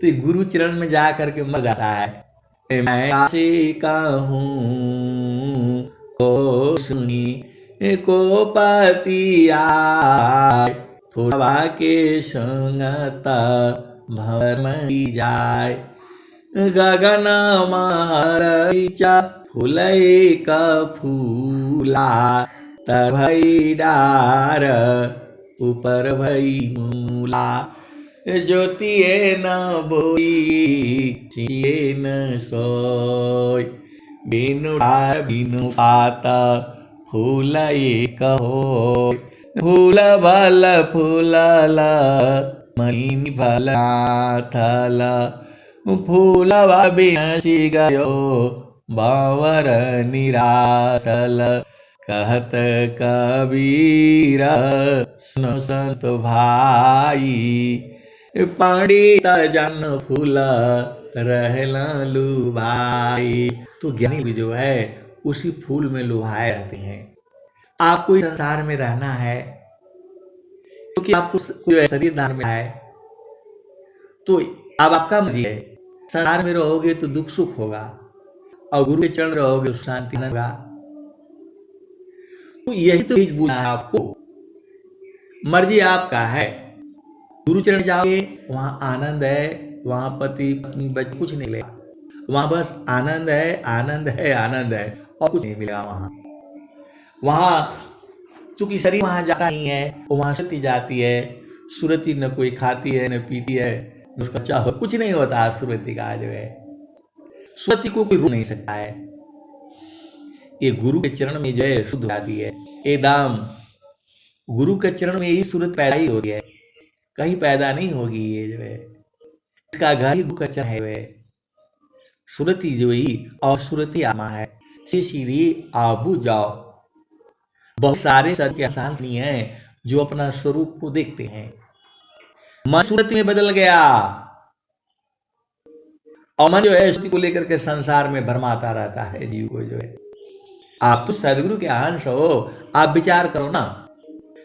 तो गुरु चरण में जा करके मर जाता है। मैं काशी का हूँ को सुनी को पति आय, फुलवा के संगता भर मई जाय। गगन मारीचा फुलई का फूला, तर भई डार ऊपर भई मूला। ज्योतिए न बोई चिए न सोय, बिनु डार बिनु पाता फूलई कहो। फूल भल फूलल मणि भल थल, फूलवा बिनसी गयो बावर निरासल। कहत कबीर सुनो संत भाई, पंडित जन फूल रहला लुभाई। तो ज्ञानी भी जो है उसी फूल में लुभाए रहते हैं। आपको इस संसार में रहना है क्योंकि आपको कोई शरीर दान में है, तो अब आपका मर्जी है। संसार में रहोगे तो दुख सुख होगा, और गुरु के चरण रहोगे तो शांति न होगा। तो यही तो चीज बुझना है आपको। मर्जी आपका है। गुरु चरण जाओगे वहां आनंद है, वहां पति पत्नी बच्चे कुछ नहीं मिलेगा। वहां बस आनंद है, आनंद है, आनंद है, और कुछ नहीं मिलेगा। वहां चूंकि शरीर वहां जाता नहीं है, वहां सुरति जाती है। सुरति न कोई खाती है न पीती है, उसका चाह कुछ नहीं होता। सुरति का जो है, सुरति को कोई रोक नहीं सकता है। ये गुरु के चरण में जो है शुद्ध हो जाती है एकदम। गुरु के चरण में ही सूरत पैदा ही होती है, कहीं पैदा नहीं होगी। ये जो है इसका घर ही गुरु का चरण है। सुरति जो ही और सुरति आमा है, सीधी आबू जाओ। बहुत सारे सद के अशांत नहीं है जो अपना स्वरूप को देखते हैं। मन सुरति में बदल गया, और मन जो है सुरति को लेकर के संसार में भरमाता रहता है जीव को। जो है आप तो सदगुरु के अंश हो, आप विचार करो ना।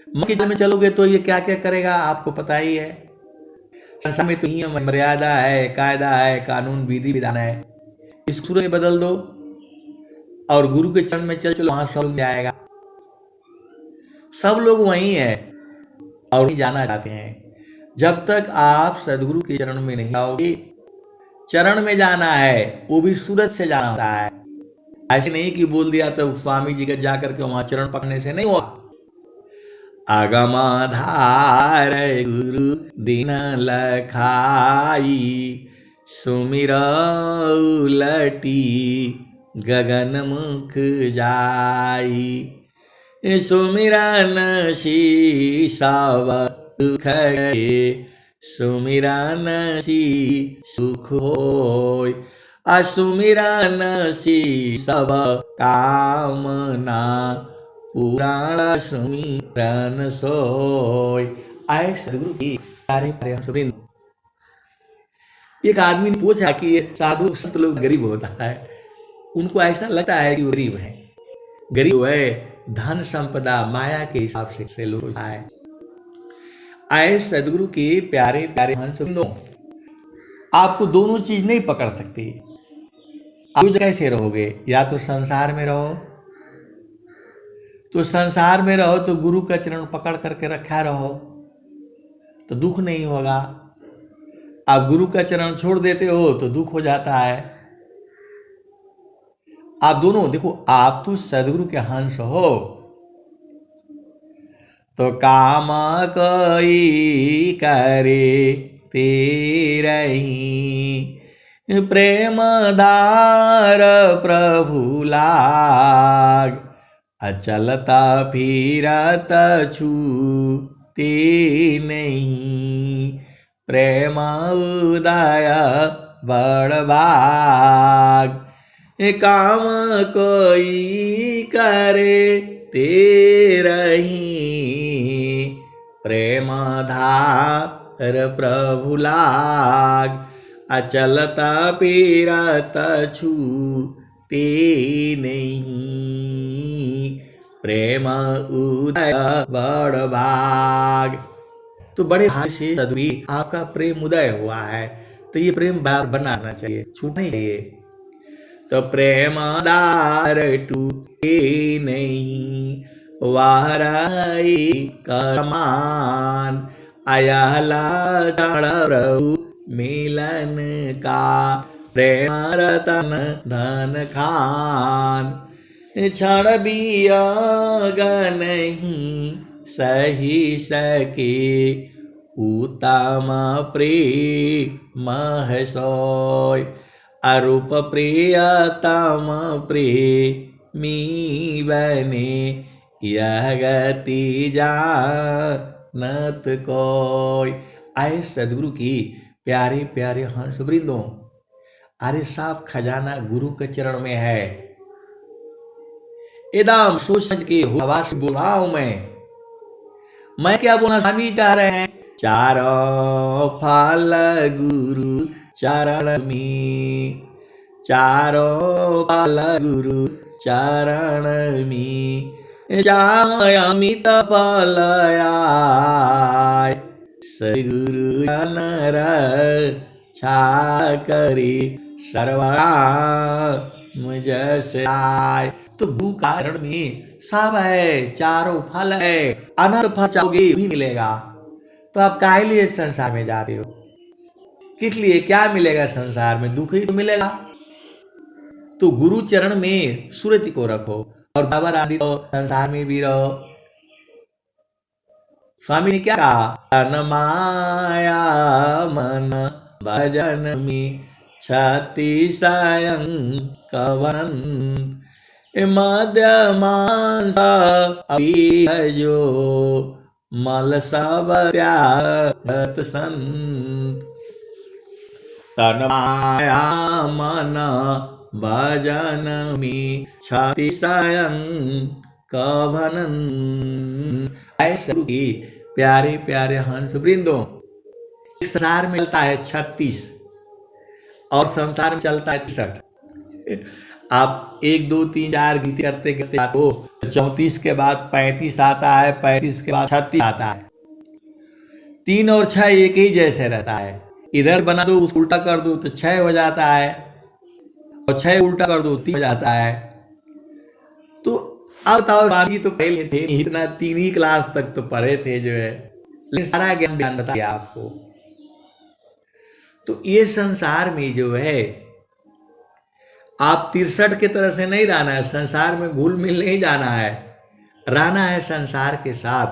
मन के जल में चलोगे तो ये क्या क्या करेगा आपको पता ही है। संसार में तो नियम मर्यादा है, कायदा है, कानून विधि विधान है। इस सूरत में बदल दो और गुरु के चरण में चलो, वहां सब जाएगा। सब लोग वहीं है और नहीं जाना चाहते हैं। जब तक आप सदगुरु के चरण में नहीं आओगे, चरण में जाना है वो भी सूरत से जाना होता है। ऐसे नहीं कि बोल दिया तो स्वामी जी का जाकर के वहां चरण पकड़ने से नहीं हुआ। आगमाधार गुरु दिन लखाई, सुमिर उलटी गगन मुख जाई। सुमिरन शीशव दुख गए, सुमिरन सी सुख होय। असुमिरन सी सब कामना, पुराण सुमिरन सोय। आए सदगुरु की प्यारे प्यारे सुबिंद। एक आदमी ने पूछा कि ये साधु संत लोग गरीब होता है, उनको ऐसा लगता है कि वो गरीब है। गरीब है धन संपदा माया के हिसाब से लोग आए। आए सदगुरु के प्यारे प्यारे हंसो, आपको दोनों चीज नहीं पकड़ सकती। आप कैसे रहोगे? या तो संसार में रहो, तो संसार में रहो तो गुरु का चरण पकड़ करके रखा रहो तो दुख नहीं होगा। आप गुरु का चरण छोड़ देते हो तो दुख हो जाता है। आप दोनों देखो, आप तो सदगुरु के हंस हो, तो काम कोई करे तेरही, प्रेम दार प्रभु लाग। अचलता फिरत छूटे नहीं, प्रेम उदय बड़बाग। काम कोई करे तेरही, प्रेम धार प्रभु लाग। अचलता फिरत छूटे नहीं, प्रेम उदय बड़भाग। तो बड़े भाग से सदवी आपका प्रेम उदय हुआ है, तो ये प्रेम बार बनाना चाहिए, छूटना चाहिए। तो प्रेमदार टूटे नहीं, वाराई करमान अयला जड़ प्रभु मिलन का, प्रेम रतन धन खान। क्षण भी नहीं सही सके, उत्तम प्रेम है सोय, अरूप प्रियतम प्रेमी बने, यह गति जानत कोय। आए सदगुरु की प्यारे प्यारे हंस वृंदों, अरे साफ खजाना गुरु के चरण में है। एकदम सोच समझ के आवाज से बोल रहा हूं मैं क्या बोलना स्वामी चाह रहे हैं। चारों फल गुरु चरण में, चारों फल गुरु चरण में, अमित फल आय, सदगुरु जन रक्षा करी सर्वदा मुझसे आय। तो भू कारण में सब है, चारों फल है, अनर फल चाहोगे भी मिलेगा। तो आप काहे लिए संसार में जाते हो, किस लिए, क्या मिलेगा संसार में, दुख ही तो मिलेगा। तो गुरु चरण में सुरति को रखो और बाबा आदि तो संसार में भी रहो। स्वामी ने क्या कहा, तन माया मन भजन में छति सायं कवन, मध्यमांस जो मल सब त्यागत संत, तन माया मन भजन में छति सायं कवन। ऐसे की प्यारे प्यारे हंस वृंदों, संसार में चलता है 36 और संसार में चलता है 63। आप 1 2 3 4 गिनती करते करते हो, 34 के बाद 35 आता है, 35 के बाद 36 आता है। 3 और 6 एक ही जैसे रहता है। इधर बना दो, उसको उल्टा कर दो तो 6 हो जाता है, और 6 उल्टा कर दो 3 हो जाता है। तो अब बताओ, स्वामी तो पहले थे इतना, 3 ही क्लास तक तो पढ़े थे जो है, लेकिन सारा ज्ञान बताया आपको। तो ये संसार में जो है, आप 63 की तरह से नहीं रहना है, संसार में घुल मिल नहीं जाना है, रहना है संसार के साथ।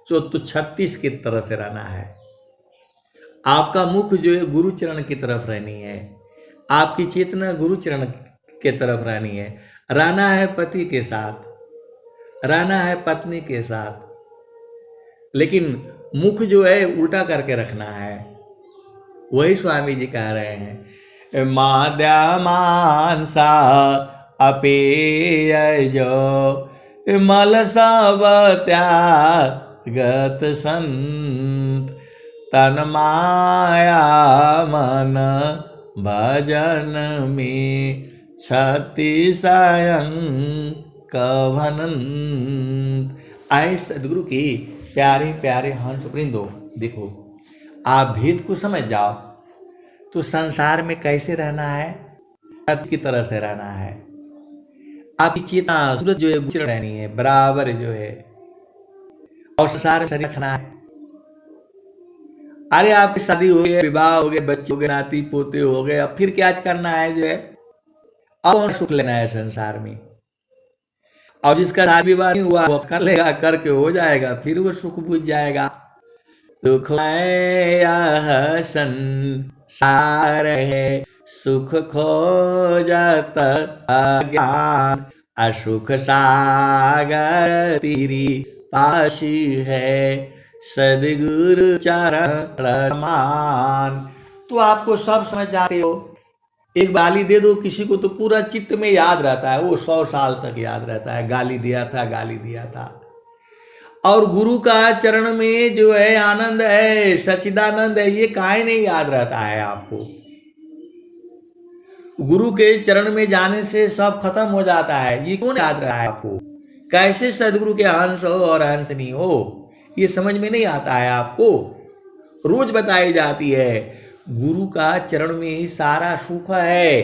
तो 36 की तरह से रहना है। आपका मुख जो है गुरु चरण की तरफ रहनी है, आपकी चेतना गुरु चरण के तरफ रहनी है। रहना है पति के साथ, रहना है पत्नी के साथ, लेकिन मुख जो है उल्टा करके रखना है। वही स्वामी जी कह रहे हैं, माद्यमांसा अपेय जो मल सब त्यागत संत, तन माया मन भजन में छति सायं कवनन। आए सदगुरु की प्यारे प्यारे हंस वृंदो, देखो आप भेद को समझ जाओ तो संसार में कैसे रहना है, सत्य की तरह से रहना है। आपकी चेतना सूरज जो है गुजर रहनी है बराबर जो है, और संसार में शरीर रखना है। अरे आपकी शादी हो गई, विवाह हो गए, बच्चे हो गए, नाती पोते हो गए, अब फिर क्या करना है जो है, और सुख लेना है संसार में। और जिसका शादी विवाह नहीं हुआ वो कर लेगा, करके हो जाएगा, फिर वो सुख बुझ जाएगा। दुख यह संसार है, सुख खोजत अज्ञान, असुख सागर तेरी पाशी है, सदगुरु चरण मान। तो आपको सब समझ जाते हो। एक गाली दे दो किसी को तो पूरा चित्त में याद रहता है, वो 100 साल तक याद रहता है, गाली दिया था, गाली दिया था। और गुरु का चरण में जो है आनंद है, सच्चिदानंद है, ये काहे नहीं याद रहता है आपको। गुरु के चरण में जाने से सब खत्म हो जाता है, ये क्यों याद रहा है आपको। कैसे सदगुरु के अंश हो और अंश नहीं हो, ये समझ में नहीं आता है आपको। रोज बताई जाती है गुरु का चरण में ही सारा सुख है।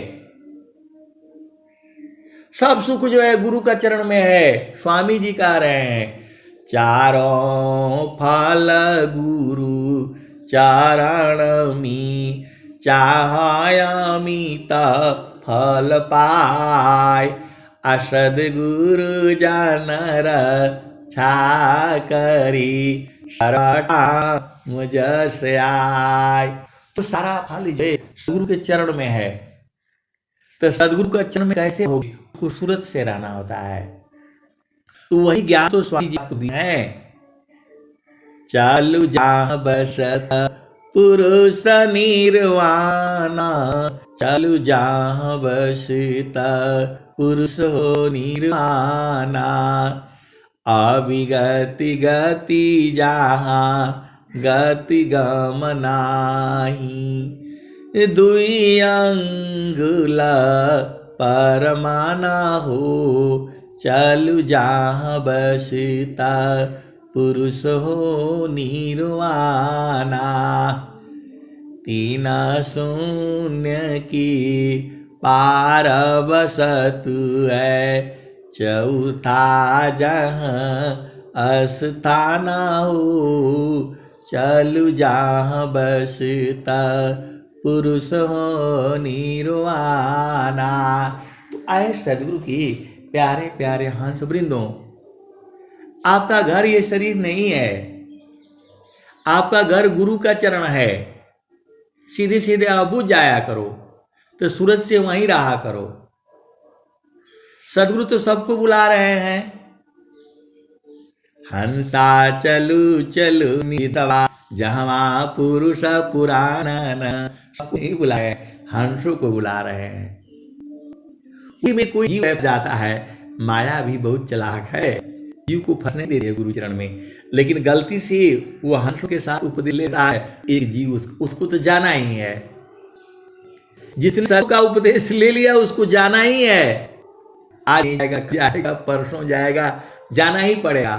सब सुख जो है गुरु का चरण में है। स्वामी जी कह रहे हैं चारों फल गुरु चरण मी चाहयामित फल पाय असद गुरु जानर छा करी शरणा मुझ से आय। तो सारा फल जो है सदगुरु के चरण में है। तो सदगुरु का चरण में कैसे होगी? उसको सूरत से रहना होता है। तो वही ज्ञान तो स्वामी जी आपको दिए हैं। चालू जहाँ बसत पुरुष निर्वाणा चालू जहाँ बसता पुरुष हो निर्वाणा अविगति गति जहाँ गति गम नाही दुई अंगुला परमाना हो चालू जहाँ बसता पुरुष हो निर्वाणा तीन शून्य की पार बसतु है चौथा जहाँ अस्थाना हो चलु जहाँ बसता पुरुष हो निर्वाणा। तो आए सदगुरु की प्यारे प्यारे हंस वृंदों, आपका घर ये शरीर नहीं है, आपका घर गुरु का चरण है। सीधे सीधे आप बुझ जाया करो तो सूरज से वहीं रहा करो। सदगुरु तो सबको बुला रहे हैं। हंसा चलू चलू नितवा जहाँ पुरुष पुराना सबको नहीं बुलाए, हंसों को बुला रहे हैं। में कोई जीव जाता है, माया भी बहुत चालाक है, जीव को फंसने दे रही है गुरु चरण में, लेकिन गलती से वो हंसों के साथ उपदेश लेता है। एक जीव उसको तो जाना ही है। जिसने सदगुरु का उपदेश ले लिया उसको जाना ही है। आज जाएगा परसों जाएगा, जाना ही पड़ेगा।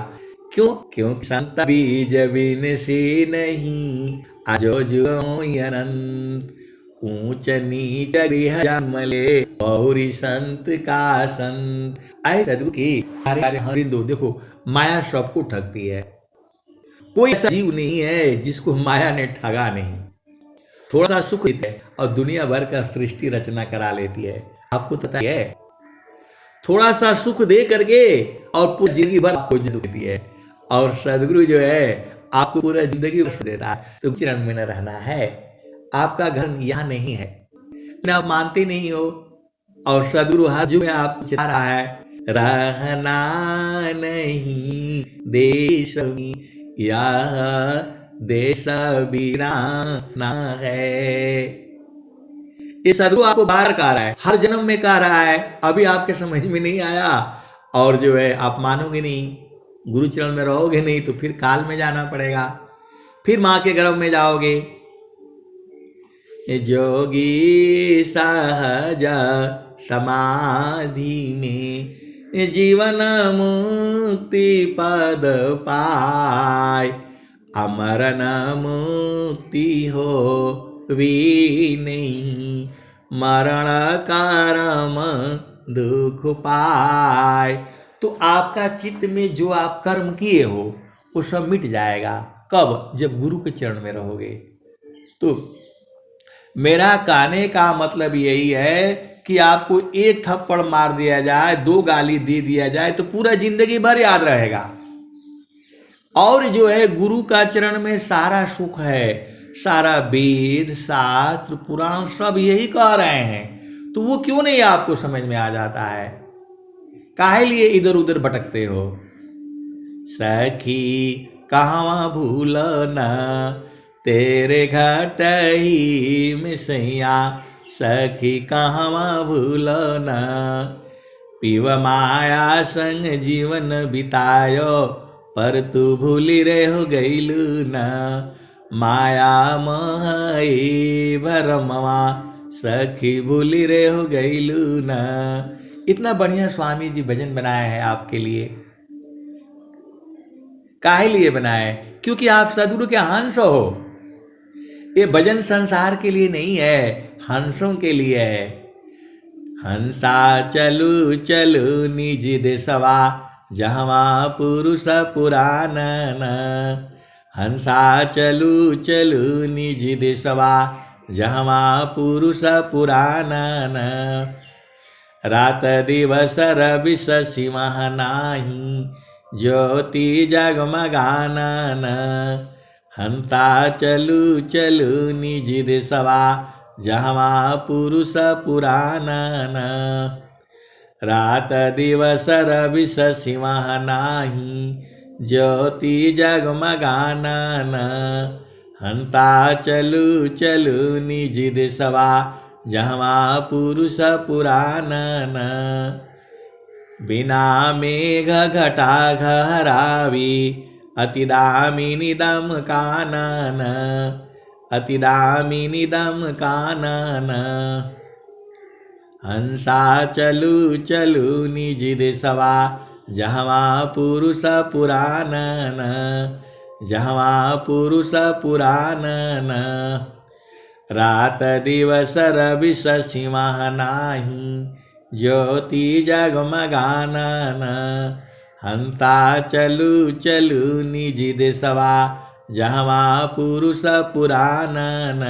क्यों? क्योंकि संत बीज बिन से नहीं आजो जो अनंत ऊंच नीच गृह जन्मले बहुरी संत का संत। आए सदगुरु की हरिंदो, देखो माया सबको ठगती है। कोई ऐसा जीव नहीं है जिसको माया ने ठगा नहीं। थोड़ा सा सुख देती है और दुनिया भर का सृष्टि रचना करा लेती है। आपको पता है, थोड़ा सा सुख दे करके और पूरी जिंदगी भर आपको दुख देती है। और सदगुरु जो है आपको पूरा जिंदगी भर देता है। तो चरण में न रहना है। आपका घर यहाँ नहीं है, आप मानते नहीं हो। और सदगुरु हाथ में आप चिता रहा है, रहना नहीं देश में यह देश वीराना है। ये सदगुरु आपको बार कह रहा है, हर जन्म में कह रहा है। अभी आपके समझ में नहीं आया और जो है आप मानोगे नहीं, गुरु चरण में रहोगे नहीं, तो फिर काल में जाना पड़ेगा, फिर माँ के गर्भ में जाओगे। जोगी सहज समाधि में जीवन मुक्ति पद पाय अमर न मुक्ति हो भी नहीं मरण कर्म दुख पाय। तो आपका चित्त में जो आप कर्म किए हो वो सब मिट जाएगा। कब? जब गुरु के चरण में रहोगे। तो मेरा कहने का मतलब यही है कि आपको एक थप्पड़ मार दिया जाए, दो गाली दे दिया जाए तो पूरा जिंदगी भर याद रहेगा। और जो है गुरु का चरण में सारा सुख है, सारा वेद शास्त्र पुराण सब यही कह रहे हैं। तो वो क्यों नहीं आपको समझ में आ जाता है? काहे लिए इधर उधर भटकते हो? सखी कहवा भूल न तेरे घट ही मिसैया सखी कहवा भूल न पीव माया संग जीवन बितायो पर तू भूली रे हो गईलू न माया मोहई भरमवा सखी भूली रे हो गईलू न। इतना बढ़िया स्वामी जी भजन बनाए हैं आपके लिए। काहे लिए बनाए? क्योंकि आप सदगुरु के हंस हो। ये भजन संसार के लिए नहीं है, हंसों के लिए है। हंसा चलू चलू निज देशवा जहवा पुरुष पुराणन। हंसा चलू चलू निज देशवा जहवा पुरुष पुराणन। रात दिवस रवि शशि मह नाही ज्योति जगमगानन। हंता चलू चलू निज देशवा जहवा पुरुष पुराणन। रात दिवस रवि शशि मह नाही ज्योति जगमगानन। हंता चलू चलू निज देशवा जहवा पुरुष पुराणन। बिना मेघ घटा घहरावी अति दामिनी दम कानन। अति दामिनी दम कानन। हंसा चलू चलू निज देशवा जहवा पुरुष पुराणन। जहवा पुरुष पुराणन। रात दिवस रवि शशि मह नाही ज्योति जगमगानन। हंता चलू चलू निज देशवा जहवा पुरुष पुराणन।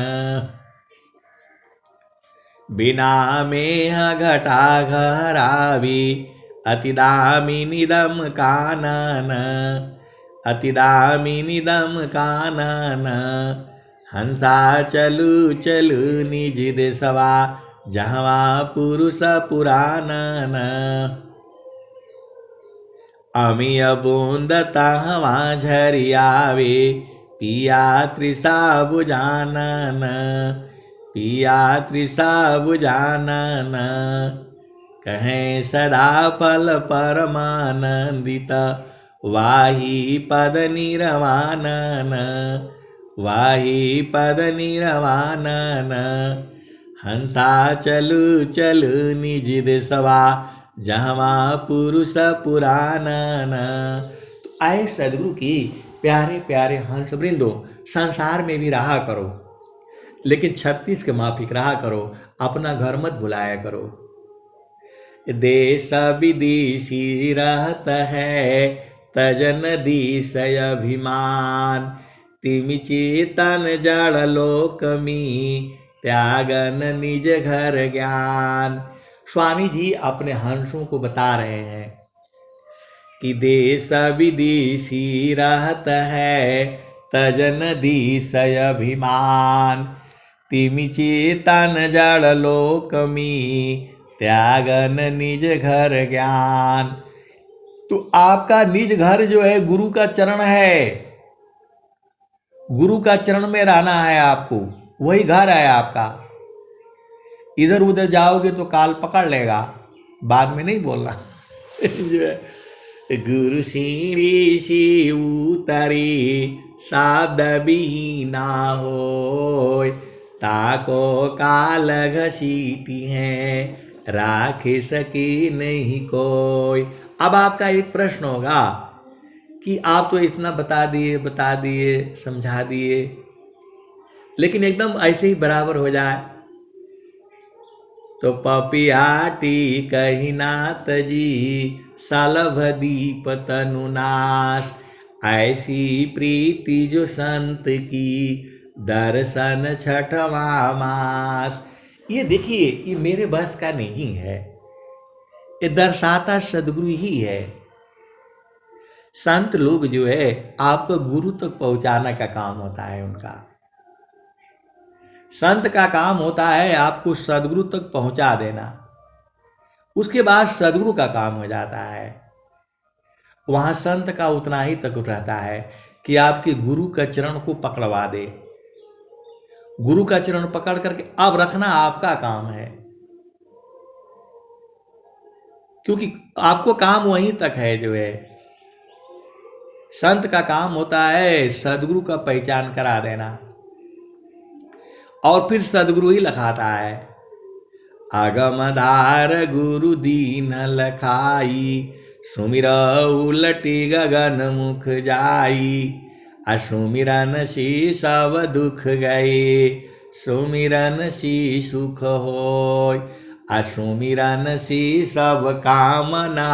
बिना मेह घटा घहरावी अति दामिनी दम कानन। अति दामिनी दम कानन। हंसा चलू चलू निज देशवा जहवा पुरुष पुराणन। अमिय बूंद तहवा झरियावे पिया तृषा बुझानन। पिया तृषा बुझानन। कहें सदा फल परमानंदित वाही पद निरवानन। वाही पद निरवानन। हंसा चलू चलू निज देशवा जहवा पुरुष पुराणन। तो आए सदगुरु की प्यारे प्यारे हंस वृंदो, संसार में भी रहा करो, लेकिन 36 के माफिक रहा करो, अपना घर मत भुलाया करो। देश विदेशी रहत है तजन दिश अभिमान। तिमि चेतन जड़ लोकमी त्यागन निज घर ज्ञान। स्वामी जी अपने हंसों को बता रहे हैं कि देश विदेशी रहत है तजन दिश अभिमान। तिमि चेतन जड़ लोकमी त्यागन निज घर ज्ञान। तो आपका निज घर जो है गुरु का चरण है। गुरु का चरण में रहना है आपको, वही घर है आपका। इधर उधर जाओगे तो काल पकड़ लेगा, बाद में नहीं बोलना। जो है गुरु सीढ़ी सी उतरी शब्द बिहीना होय। ताको काल घसीटी है राख सकी नहीं कोई। अब आपका एक प्रश्न होगा कि आप तो इतना बता दिए समझा दिए, लेकिन एकदम ऐसे ही बराबर हो जाए तो पपियाटी कही नाथ जी सलभ दीप तनुनाश। ऐसी प्रीति जो संत की दर्शन छठवा मास। ये देखिए, ये मेरे बस का नहीं है, ये दर्शाता सदगुरु ही है। संत लोग जो है आपको गुरु तक पहुंचाने का काम होता है उनका। संत का काम होता है आपको सदगुरु तक पहुंचा देना, उसके बाद सदगुरु का काम हो जाता है। वहां संत का उतना ही तक रहता है कि आपके गुरु का चरण को पकड़वा दे। गुरु का चरण पकड़ करके अब रखना आपका काम है, क्योंकि आपको काम वहीं तक है। जो है संत का काम होता है सदगुरु का पहचान करा देना, और फिर सदगुरु ही लखाता है। आगमधार गुरु दीन लखाई सुमिर उलटी गगन मुख जाई। असुमिरन सी सब दुख गए सुमिरन सी सुख होय। सुमिरन सी सब कामना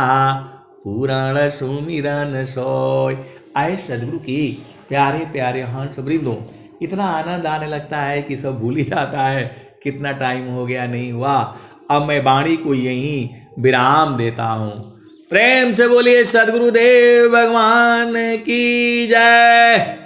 पूरण सुमिरन सोय। आए सदगुरु की प्यारे प्यारे हंस वृंदों, इतना आनंद आने लगता है कि सब भूल ही जाता है कितना टाइम हो गया नहीं हुआ। अब मैं वाणी को यहीं विराम देता हूँ। प्रेम से बोलिए सदगुरुदेव भगवान की जय।